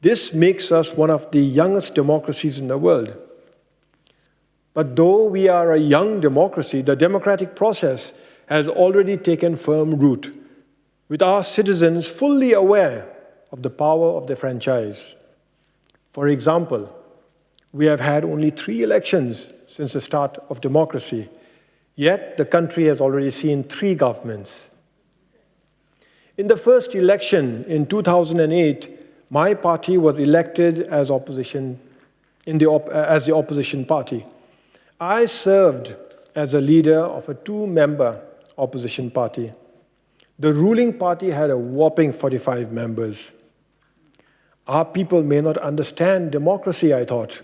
This makes us one of the youngest democracies in the world. But though we are a young democracy, the democratic process has already taken firm root, with our citizens fully aware of the power of the franchise. For example, we have had only 3 elections since the start of democracy, yet the country has already seen 3 governments. In the first election in 2008, my party was elected as the opposition party. I served as a leader of a 2-member opposition party. The ruling party had a whopping 45 members. Our people may not understand democracy, I thought.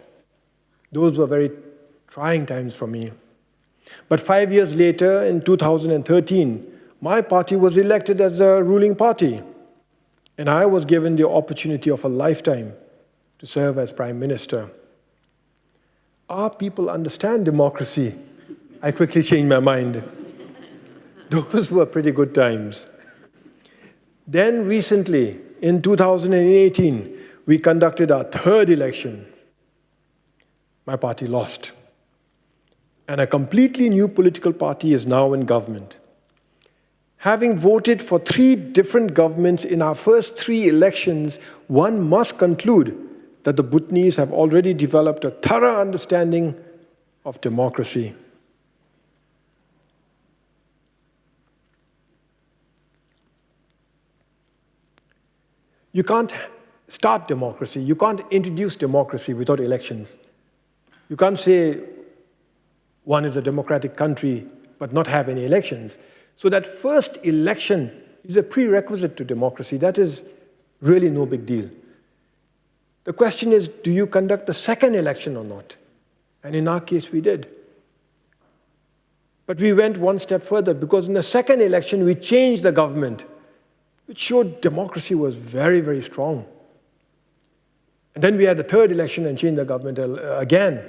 Those were very trying times for me. But 5 years later, in 2013, my party was elected as a ruling party, and I was given the opportunity of a lifetime to serve as Prime Minister. Our people understand democracy. I quickly changed my mind. Those were pretty good times. Then recently, in 2018, we conducted our 3rd election. My party lost. And a completely new political party is now in government. Having voted for 3 different governments in our first 3 elections, one must conclude that the Bhutanese have already developed a thorough understanding of democracy. You can't start democracy, you can't introduce democracy without elections. You can't say one is a democratic country but not have any elections. So that first election is a prerequisite to democracy. That is really no big deal. The question is, do you conduct the second election or not? And in our case, we did. But we went one step further, because in the second election, we changed the government, which showed democracy was very, very strong. And then we had the third election and changed the government again.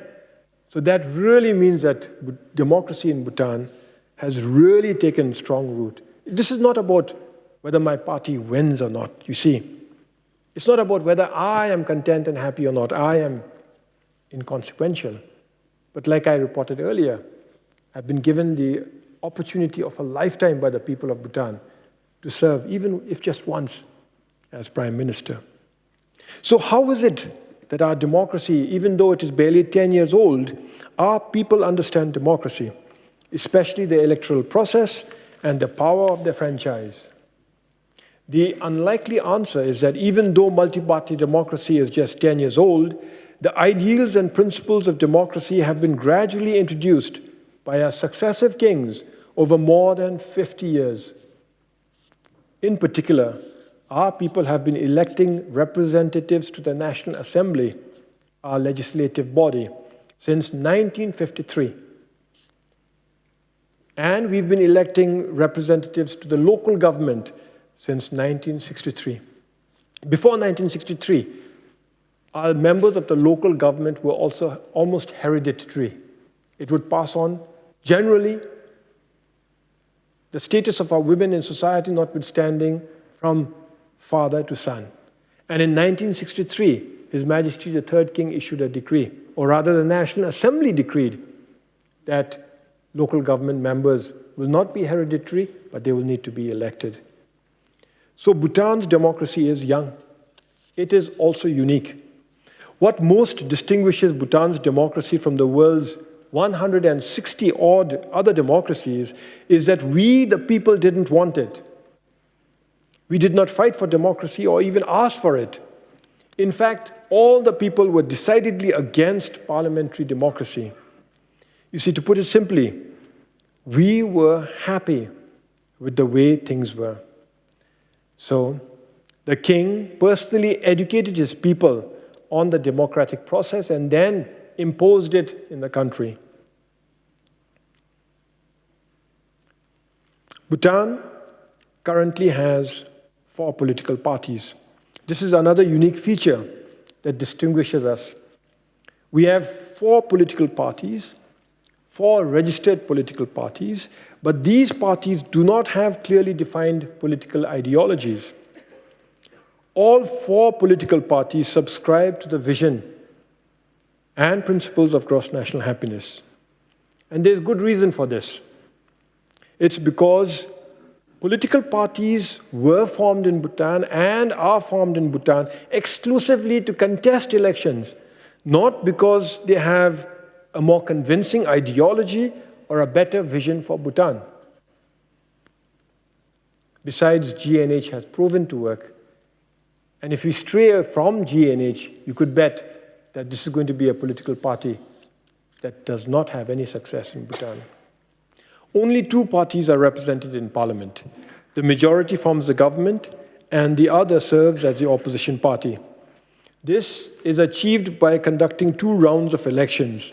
So that really means that democracy in Bhutan has really taken strong root. This is not about whether my party wins or not, you see. It's not about whether I am content and happy or not. I am inconsequential. But like I reported earlier, I've been given the opportunity of a lifetime by the people of Bhutan to serve, even if just once, as Prime Minister. So how is it that our democracy, even though it is barely 10 years old, our people understand democracy, especially the electoral process and the power of the franchise? The unlikely answer is that even though multi-party democracy is just 10 years old, the ideals and principles of democracy have been gradually introduced by our successive kings over more than 50 years. In particular, our people have been electing representatives to the National Assembly, our legislative body, since 1953. And we've been electing representatives to the local government since 1963. Before 1963, our members of the local government were also almost hereditary. It would pass on, generally, the status of our women in society notwithstanding, from father to son. And in 1963, His Majesty the Third King issued a decree, or rather the National Assembly decreed, that local government members will not be hereditary, but they will need to be elected. So Bhutan's democracy is young. It is also unique. What most distinguishes Bhutan's democracy from the world's 160-odd other democracies is that we, the people, didn't want it. We did not fight for democracy or even ask for it. In fact, all the people were decidedly against parliamentary democracy. You see, to put it simply, we were happy with the way things were. So, the king personally educated his people on the democratic process and then imposed it in the country. Bhutan currently has 4 political parties. This is another unique feature that distinguishes us. We have 4 political parties, 4 registered political parties, but these parties do not have clearly defined political ideologies. All 4 political parties subscribe to the vision and principles of gross national happiness. And there's good reason for this. It's because political parties were formed in Bhutan and are formed in Bhutan exclusively to contest elections, not because they have a more convincing ideology or a better vision for Bhutan. Besides, GNH has proven to work. And if we stray from GNH, you could bet that this is going to be a political party that does not have any success in Bhutan. Only 2 parties are represented in parliament. The majority forms the government, and the other serves as the opposition party. This is achieved by conducting 2 rounds of elections.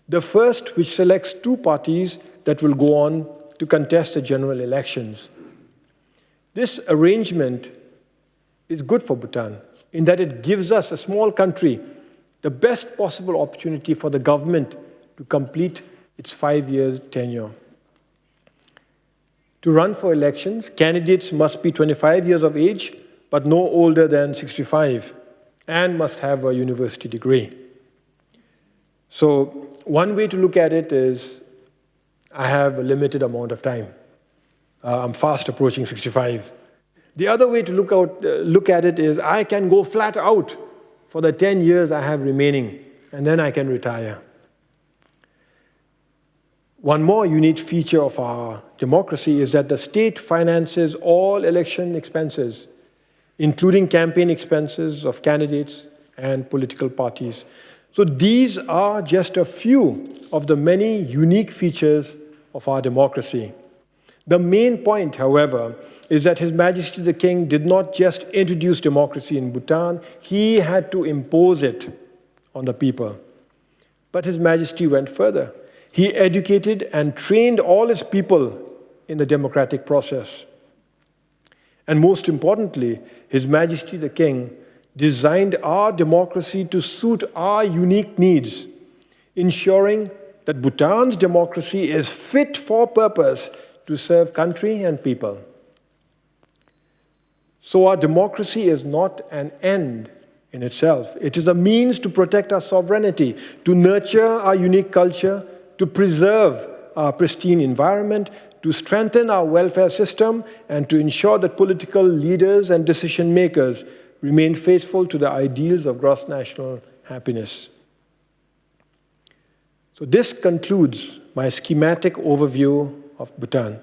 The first, which selects 2 parties that will go on to contest the general elections. This arrangement is good for Bhutan in that it gives us, a small country, the best possible opportunity for the government to complete its 5-year tenure. To run for elections, candidates must be 25 years of age, but no older than 65, and must have a university degree. So one way to look at it is, I have a limited amount of time. I'm fast approaching 65. The other way to look at it is I can go flat out for the 10 years I have remaining, and then I can retire. One more unique feature of our democracy is that the state finances all election expenses, including campaign expenses of candidates and political parties. So these are just a few of the many unique features of our democracy. The main point, however, is that His Majesty the King did not just introduce democracy in Bhutan, he had to impose it on the people. But His Majesty went further. He educated and trained all his people in the democratic process. And most importantly, His Majesty the King designed our democracy to suit our unique needs, ensuring that Bhutan's democracy is fit for purpose to serve country and people. So our democracy is not an end in itself. It is a means to protect our sovereignty, to nurture our unique culture, to preserve our pristine environment, to strengthen our welfare system, and to ensure that political leaders and decision makers remain faithful to the ideals of gross national happiness. So this concludes my schematic overview of Bhutan.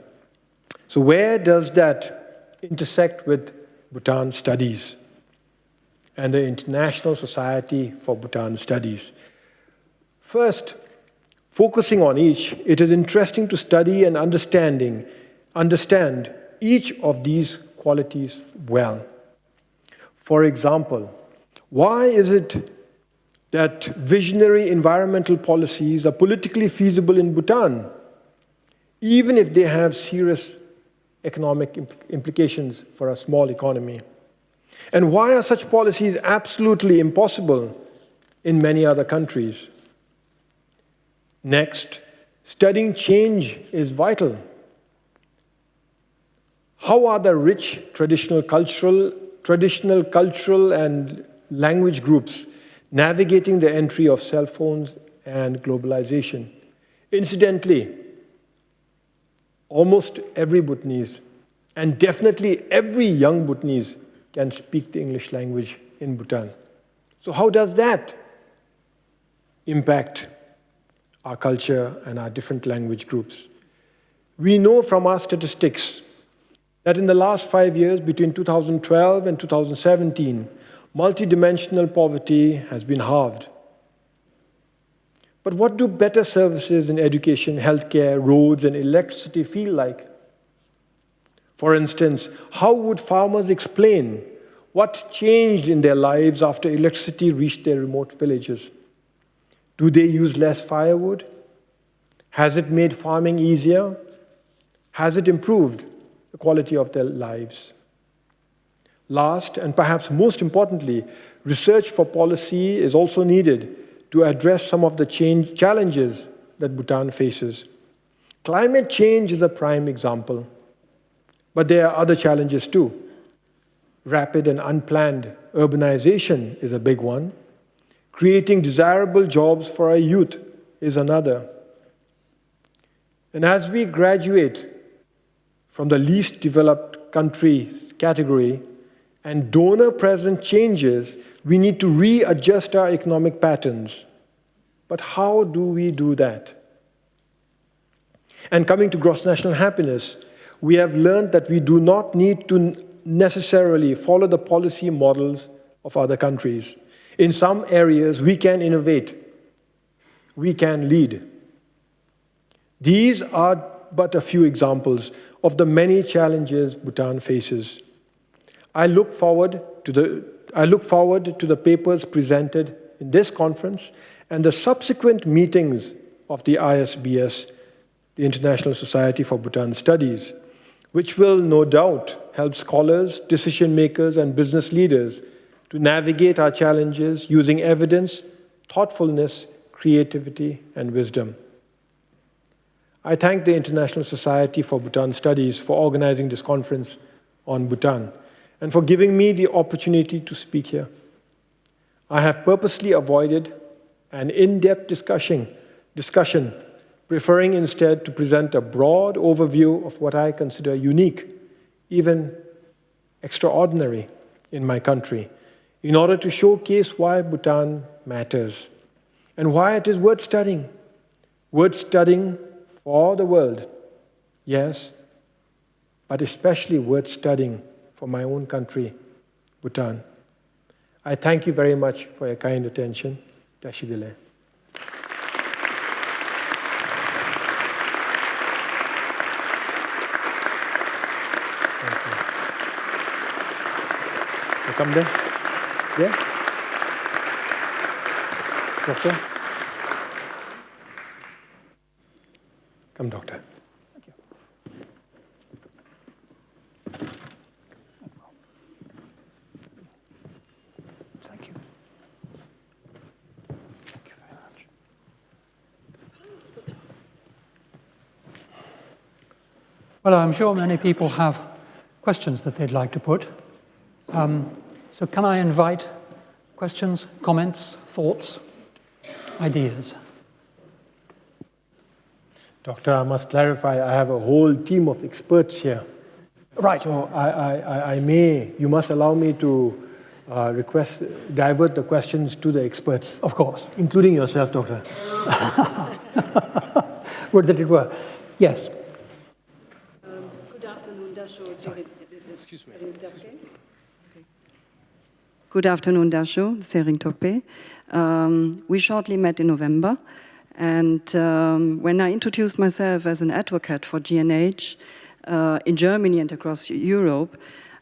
So where does that intersect with Bhutan Studies and the International Society for Bhutan Studies? First, focusing on each, it is interesting to study and understand each of these qualities well. For example, why is it that visionary environmental policies are politically feasible in Bhutan, even if they have serious economic implications for a small economy? And why are such policies absolutely impossible in many other countries? Next, studying change is vital. How are the rich traditional cultural and language groups navigating the entry of cell phones and globalization? Incidentally, almost every Bhutanese, and definitely every young Bhutanese, can speak the English language in Bhutan. So how does that impact our culture and our different language groups? We know from our statistics that in the last 5 years, between 2012 and 2017, multidimensional poverty has been halved. But what do better services in education, healthcare, roads, and electricity feel like? For instance, how would farmers explain what changed in their lives after electricity reached their remote villages? Do they use less firewood? Has it made farming easier? Has it improved the quality of their lives? Last, and perhaps most importantly, research for policy is also needed to address some of the challenges that Bhutan faces. Climate change is a prime example, but there are other challenges too. Rapid and unplanned urbanization is a big one. Creating desirable jobs for our youth is another. And as we graduate from the least developed countries category and donor present changes, we need to readjust our economic patterns. But how do we do that? And coming to gross national happiness, we have learned that we do not need to necessarily follow the policy models of other countries. In some areas, we can innovate. We can lead. These are but a few examples of the many challenges Bhutan faces. I look forward to the papers presented in this conference and the subsequent meetings of the ISBS, the International Society for Bhutan Studies, which will no doubt help scholars, decision makers, and business leaders to navigate our challenges using evidence, thoughtfulness, creativity, and wisdom. I thank the International Society for Bhutan Studies for organizing this conference on Bhutan and for giving me the opportunity to speak here. I have purposely avoided an in-depth discussion preferring instead to present a broad overview of what I consider unique, even extraordinary in my country, in order to showcase why Bhutan matters and why it is worth studying for the world, yes, but especially worth studying for my own country, Bhutan. I thank you very much for your kind attention. Tashidile. Come there. Yeah? Doctor? Come, doctor. Thank you. Thank you. Thank you very much. Well, I'm sure many people have questions that they'd like to put. So can I invite questions, comments, thoughts, ideas? Doctor, I must clarify, I have a whole team of experts here. Right. So you must allow me to divert the questions to the experts. Of course. Including yourself, Doctor. Would that it were. Yes. Good afternoon, Dasho. Excuse me. Good afternoon, Dasho Tshering Tobgay. We shortly met in November, and when I introduced myself as an advocate for GNH in Germany and across Europe,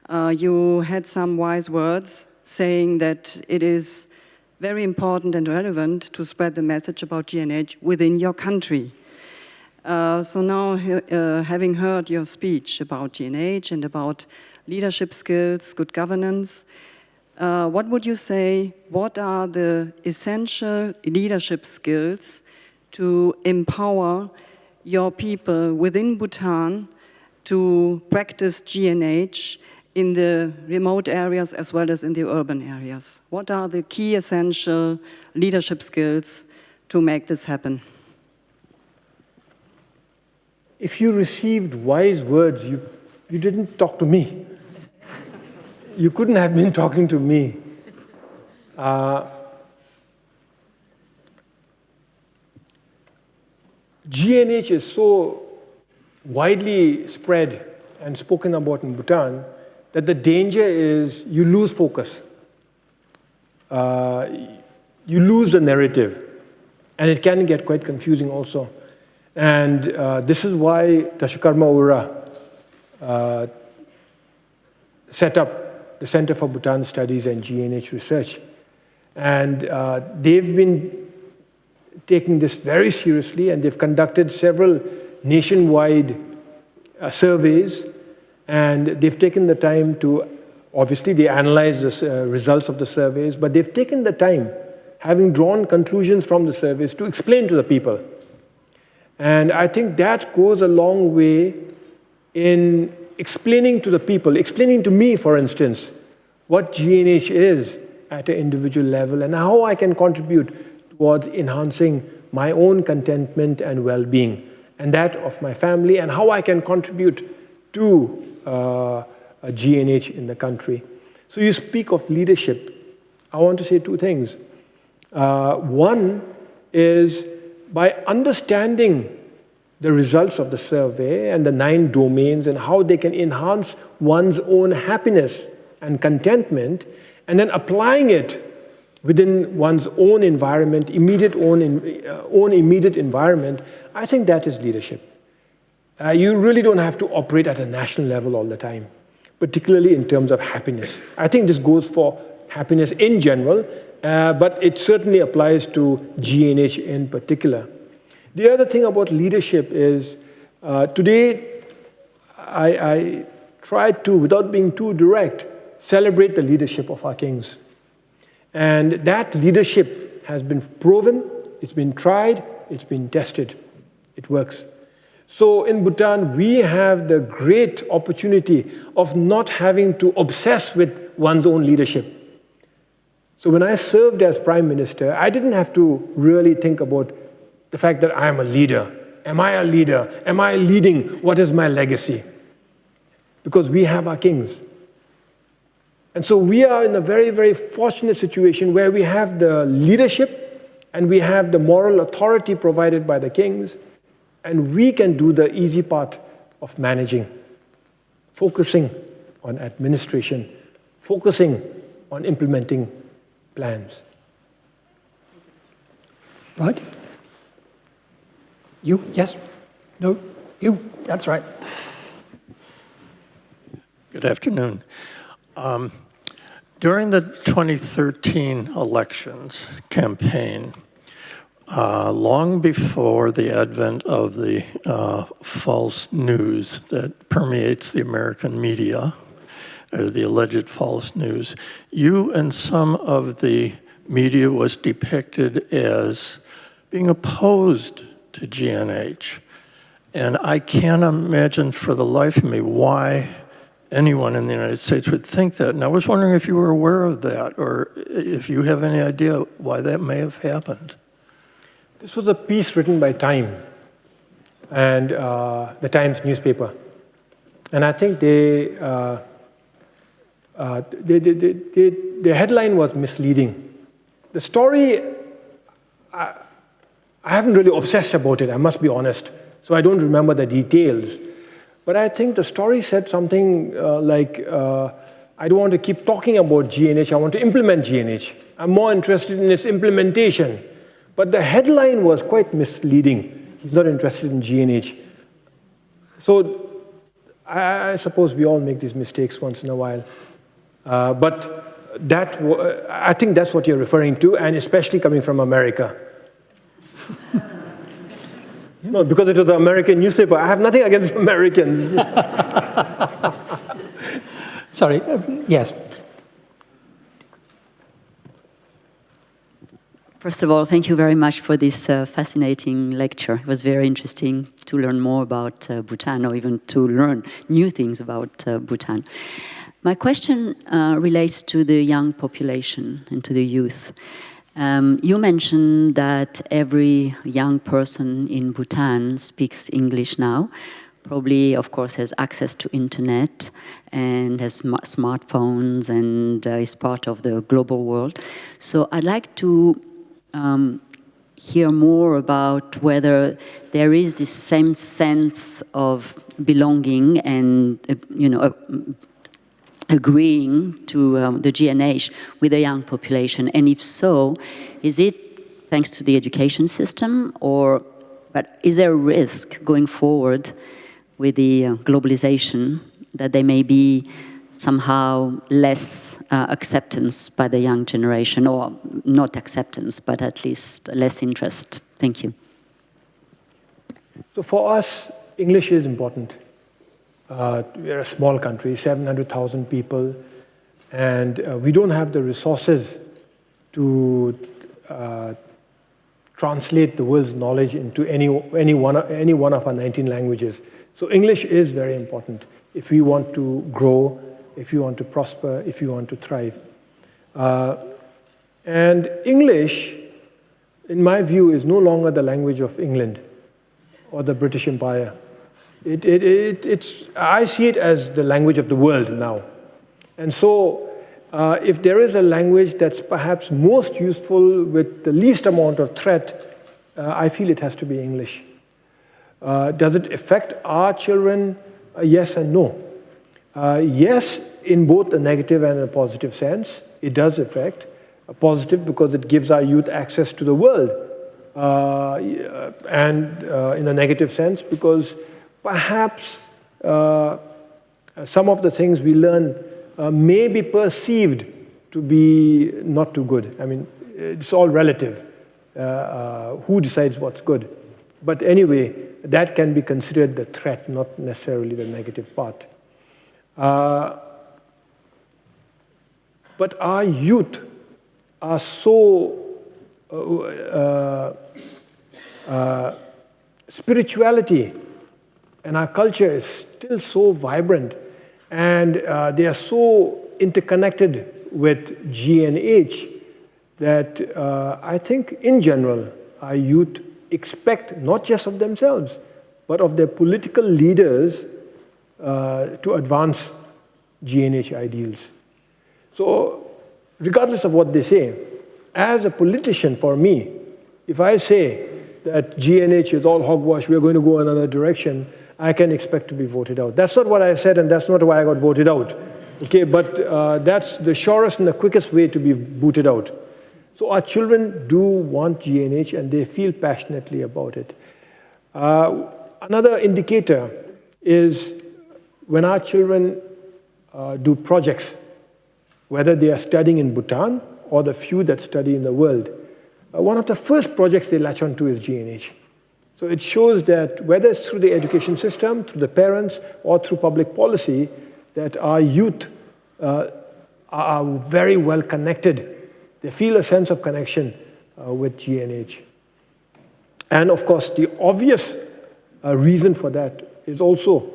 you had some wise words saying that it is very important and relevant to spread the message about GNH within your country. So now, having heard your speech about GNH and about leadership skills, good governance, what would you say, what are the essential leadership skills to empower your people within Bhutan to practice GNH in the remote areas as well as in the urban areas? What are the key essential leadership skills to make this happen? If you received wise words, you didn't talk to me. You couldn't have been talking to me. GNH is so widely spread and spoken about in Bhutan that the danger is you lose focus. You lose the narrative, and it can get quite confusing also. And this is why Tashukarma Ura set up the Center for Bhutan Studies and GNH Research. And they've been taking this very seriously, and they've conducted several nationwide surveys, and they've taken the time to, obviously they analyze the results of the surveys, but they've taken the time, having drawn conclusions from the surveys, to explain to the people. And I think that goes a long way in explaining to the people, explaining to me, for instance, what GNH is at an individual level and how I can contribute towards enhancing my own contentment and well-being and that of my family, and how I can contribute to a GNH in the country. So you speak of leadership. I want to say two things. One is, by understanding the results of the survey and the 9 domains and how they can enhance one's own happiness and contentment, and then applying it within one's own environment, own immediate environment, I think that is leadership. You really don't have to operate at a national level all the time, particularly in terms of happiness. I think this goes for happiness in general, but it certainly applies to GNH in particular. The other thing about leadership is, today I tried to, without being too direct, celebrate the leadership of our kings. And that leadership has been proven, it's been tried, it's been tested. It works. So in Bhutan, we have the great opportunity of not having to obsess with one's own leadership. So when I served as Prime Minister, I didn't have to really think about the fact that I am a leader. Am I a leader? Am I leading? What is my legacy? Because we have our kings. And so we are in a very, very fortunate situation where we have the leadership and we have the moral authority provided by the kings, and we can do the easy part of managing, focusing on administration, focusing on implementing plans. Right? You? Yes? No? You? That's right. Good afternoon. During the 2013 elections campaign, long before the advent of the false news that permeates the American media, or the alleged false news, you and some of the media was depicted as being opposed to GNH. And I can't imagine for the life of me why anyone in the United States would think that. And I was wondering if you were aware of that, or if you have any idea why that may have happened. This was a piece written by Time and the Times newspaper. And I think the headline was misleading. The story, I haven't really obsessed about it, I must be honest, so I don't remember the details. But I think the story said something like, I don't want to keep talking about GNH, I want to implement GNH. I'm more interested in its implementation. But the headline was quite misleading. He's not interested in GNH. So I suppose we all make these mistakes once in a while. But I think that's what you're referring to, and especially coming from America. No, because it was an American newspaper. I have nothing against Americans. Sorry, yes. First of all, thank you very much for this fascinating lecture. It was very interesting to learn more about Bhutan, or even to learn new things about Bhutan. My question relates to the young population and to the youth. You mentioned that every young person in Bhutan speaks English now, probably, of course, has access to internet and has smartphones and is part of the global world. So I'd like to hear more about whether there is this same sense of belonging and, agreeing to the GNH with the young population, and if so, is it thanks to the education system, but is there a risk going forward with the globalization that there may be somehow less acceptance by the young generation, or not acceptance, but at least less interest? Thank you. So for us, English is important. We're a small country, 700,000 people, and we don't have the resources to translate the world's knowledge into any one of our 19 languages. So English is very important if we want to grow, if you want to prosper, if you want to thrive. And English, in my view, is no longer the language of England or the British Empire. I see it as the language of the world now. And so if there is a language that's perhaps most useful with the least amount of threat, I feel it has to be English. Does it affect our children? Yes and no. Yes, in both a negative and a positive sense. It does affect. A positive because it gives our youth access to the world. And in a negative sense because perhaps some of the things we learn may be perceived to be not too good. I mean, it's all relative. Who decides what's good? But anyway, that can be considered the threat, not necessarily the negative part. But our youth are so spirituality and our culture is still so vibrant, and they are so interconnected with G and H that I think in general our youth expect not just of themselves, but of their political leaders to advance GNH ideals. So, regardless of what they say, as a politician, for me, if I say that GNH is all hogwash, we're going to go another direction, I can expect to be voted out. That's not what I said, and that's not why I got voted out. Okay, but that's the surest and the quickest way to be booted out. So our children do want GNH, and they feel passionately about it. Another indicator is when our children do projects, whether they are studying in Bhutan or the few that study in the world, one of the first projects they latch onto is GNH. So it shows that whether it's through the education system, through the parents, or through public policy, that our youth are very well connected. They feel a sense of connection with GNH. And of course, the obvious reason for that is also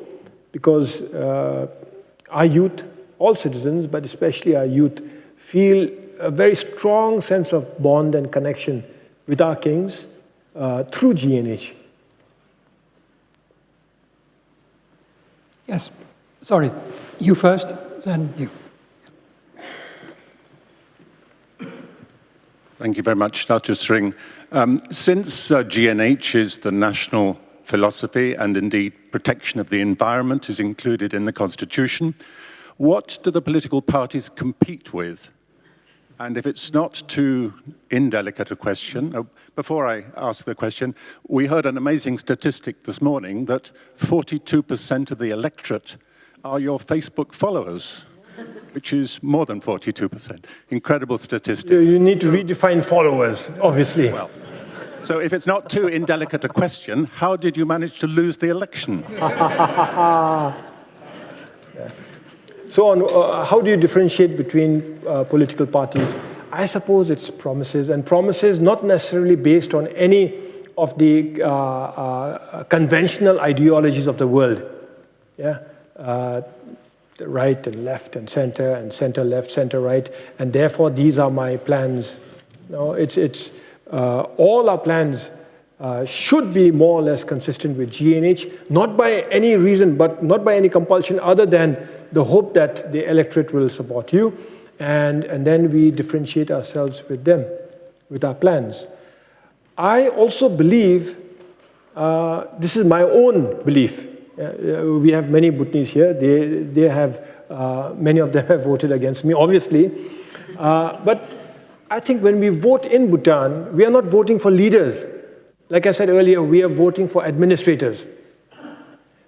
because our youth, all citizens, but especially our youth, feel a very strong sense of bond and connection with our kings through GNH. Yes, sorry, you first, then you. Thank you very much, Dasho Tshering. Since GNH is the national philosophy and indeed protection of the environment is included in the Constitution, what do the political parties compete with? And if it's not too indelicate a question, before I ask the question, we heard an amazing statistic this morning that 42% of the electorate are your Facebook followers, which is more than 42%. Incredible statistic. You need to redefine followers, obviously. Well, so if it's not too indelicate a question, how did you manage to lose the election? So how do you differentiate between political parties? I suppose it's promises, and promises not necessarily based on any of the conventional ideologies of the world. Yeah, the right and left and center left, center right, and therefore these are my plans. No, it's all our plans should be more or less consistent with GNH, not by any reason, but not by any compulsion other than the hope that the electorate will support you, and then we differentiate ourselves with them, with our plans. I also believe, this is my own belief, we have many Bhutanese here, they have, many of them have voted against me, obviously, but I think when we vote in Bhutan, we are not voting for leaders. Like I said earlier, we are voting for administrators.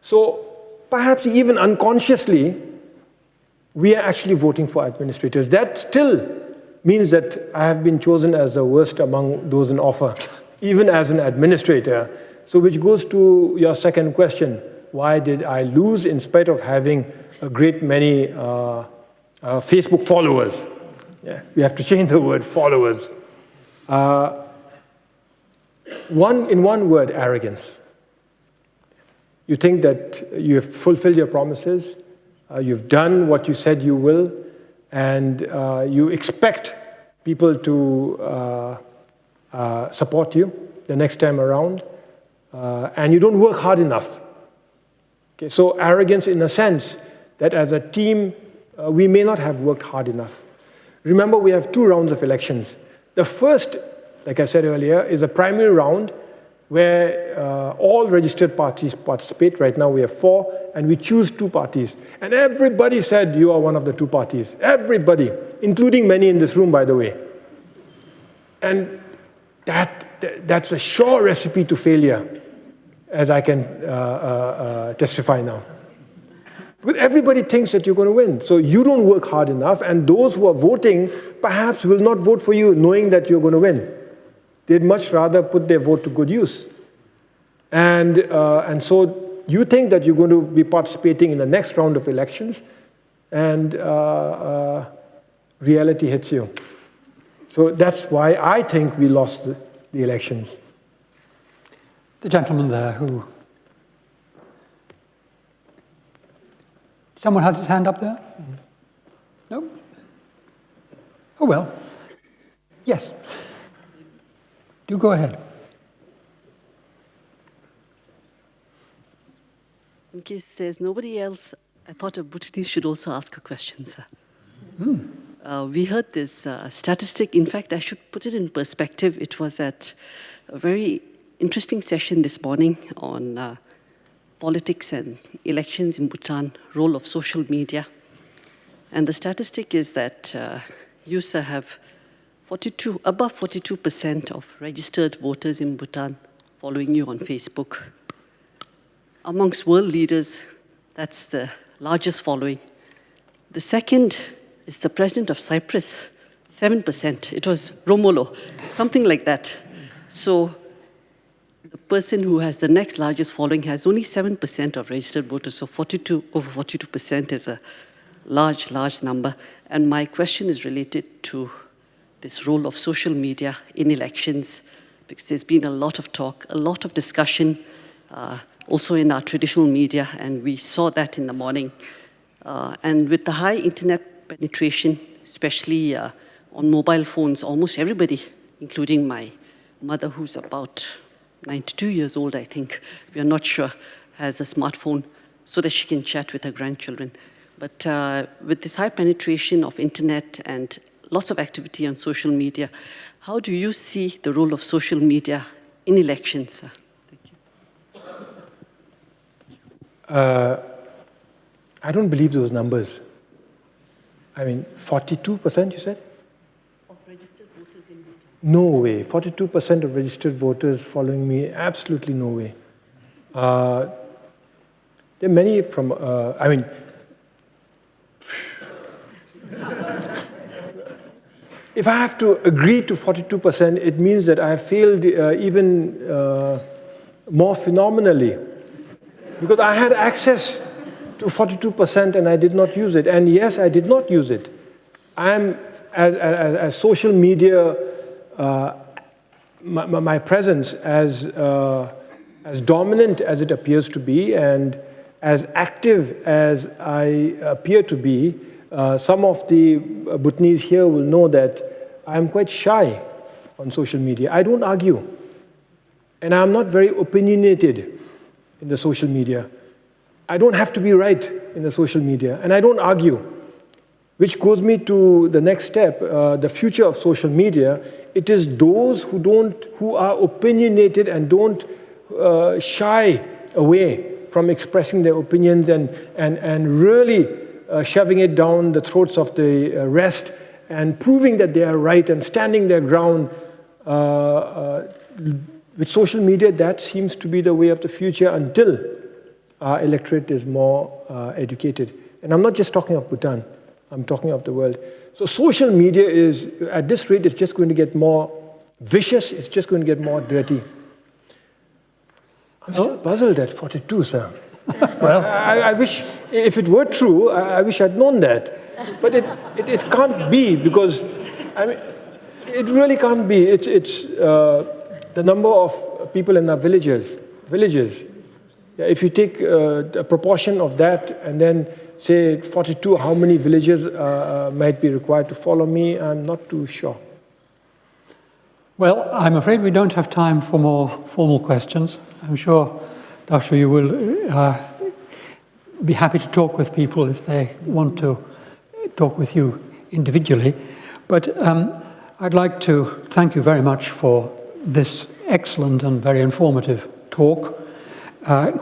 So perhaps even unconsciously, we are actually voting for administrators. That still means that I have been chosen as the worst among those in offer, even as an administrator. So which goes to your second question, why did I lose in spite of having a great many Facebook followers? Yeah, we have to change the word followers. In one word, arrogance. You think that you have fulfilled your promises, you've done what you said you will, and you expect people to support you the next time around, and you don't work hard enough. Okay, so arrogance in a sense that as a team, we may not have worked hard enough. Remember, we have 2 rounds of elections. The first, like I said earlier, is a primary round where all registered parties participate. Right now we have 4, and we choose 2 parties. And everybody said you are one of the 2 parties. Everybody, including many in this room, by the way. And that's a sure recipe to failure, as I can testify now. But everybody thinks that you're going to win. So you don't work hard enough, and those who are voting perhaps will not vote for you knowing that you're going to win. They'd much rather put their vote to good use. And so you think that you're going to be participating in the next round of elections, and reality hits you. So that's why I think we lost the elections. The gentleman there who... Someone had his hand up there? No? Oh, well. Yes. Do go ahead. In case there's nobody else, I thought a Bhutanese should also ask a question, sir. We heard this statistic. In fact, I should put it in perspective. It was at a very interesting session this morning on politics and elections in Bhutan, role of social media. And the statistic is that you, sir, have above 42% of registered voters in Bhutan following you on Facebook. Amongst world leaders, that's the largest following. The second is the president of Cyprus, 7%. It was Romolo, something like that. So the person who has the next largest following has only 7% of registered voters, so over 42% is a large, large number. And my question is related to this role of social media in elections, because there's been a lot of talk, a lot of discussion, also in our traditional media, and we saw that in the morning. And with the high internet penetration, especially on mobile phones, almost everybody, including my mother, who's about 92 years old, I think, we are not sure, has a smartphone so that she can chat with her grandchildren. But with this high penetration of internet and lots of activity on social media, how do you see the role of social media in elections, sir? Thank you. I don't believe those numbers. I mean, 42%, you said? Of registered voters in Bhutan. No way. 42% of registered voters following me, absolutely no way. There are many from, I mean, if I have to agree to 42%, it means that I have failed even more phenomenally. Because I had access to 42% and I did not use it. And yes, I did not use it. I'm, as social media, my presence as dominant as it appears to be and as active as I appear to be, some of the Bhutanese here will know that I'm quite shy on social media. I don't argue. And I'm not very opinionated in the social media. I don't have to be right in the social media. And I don't argue. Which goes me to the next step, the future of social media. It is those who are opinionated and don't shy away from expressing their opinions and really shoving it down the throats of the rest and proving that they are right and standing their ground. With social media, that seems to be the way of the future until our electorate is more educated. And I'm not just talking of Bhutan, I'm talking of the world. So social media is, at this rate, it's just going to get more vicious, it's just going to get more dirty. I'm still puzzled at 42, sir. Well, I wish, if it were true, I wish I'd known that. But it can't be, because, I mean, it really can't be. It's the number of people in our villages. Yeah, if you take a proportion of that and then say 42, how many villages might be required to follow me, I'm not too sure. Well, I'm afraid we don't have time for more formal questions. I'm sure, Dasho, you will be happy to talk with people if they want to talk with you individually. But I'd like to thank you very much for this excellent and very informative talk,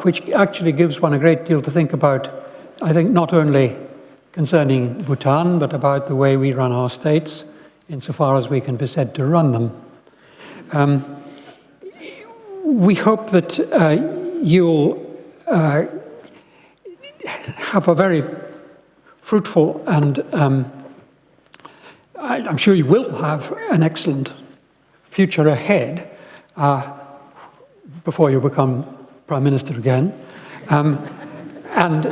which actually gives one a great deal to think about, I think, not only concerning Bhutan, but about the way we run our states, insofar as we can be said to run them. We hope that you'll have a very fruitful and I'm sure you will have an excellent future ahead before you become Prime Minister again. And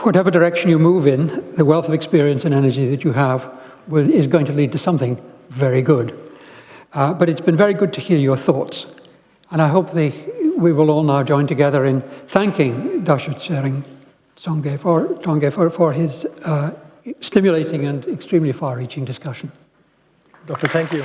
whatever direction you move in, the wealth of experience and energy that you have is going to lead to something very good. But it's been very good to hear your thoughts. And I hope we will all now join together in thanking Dasho Tshering Tobgay for his stimulating and extremely far-reaching discussion. Doctor, thank you.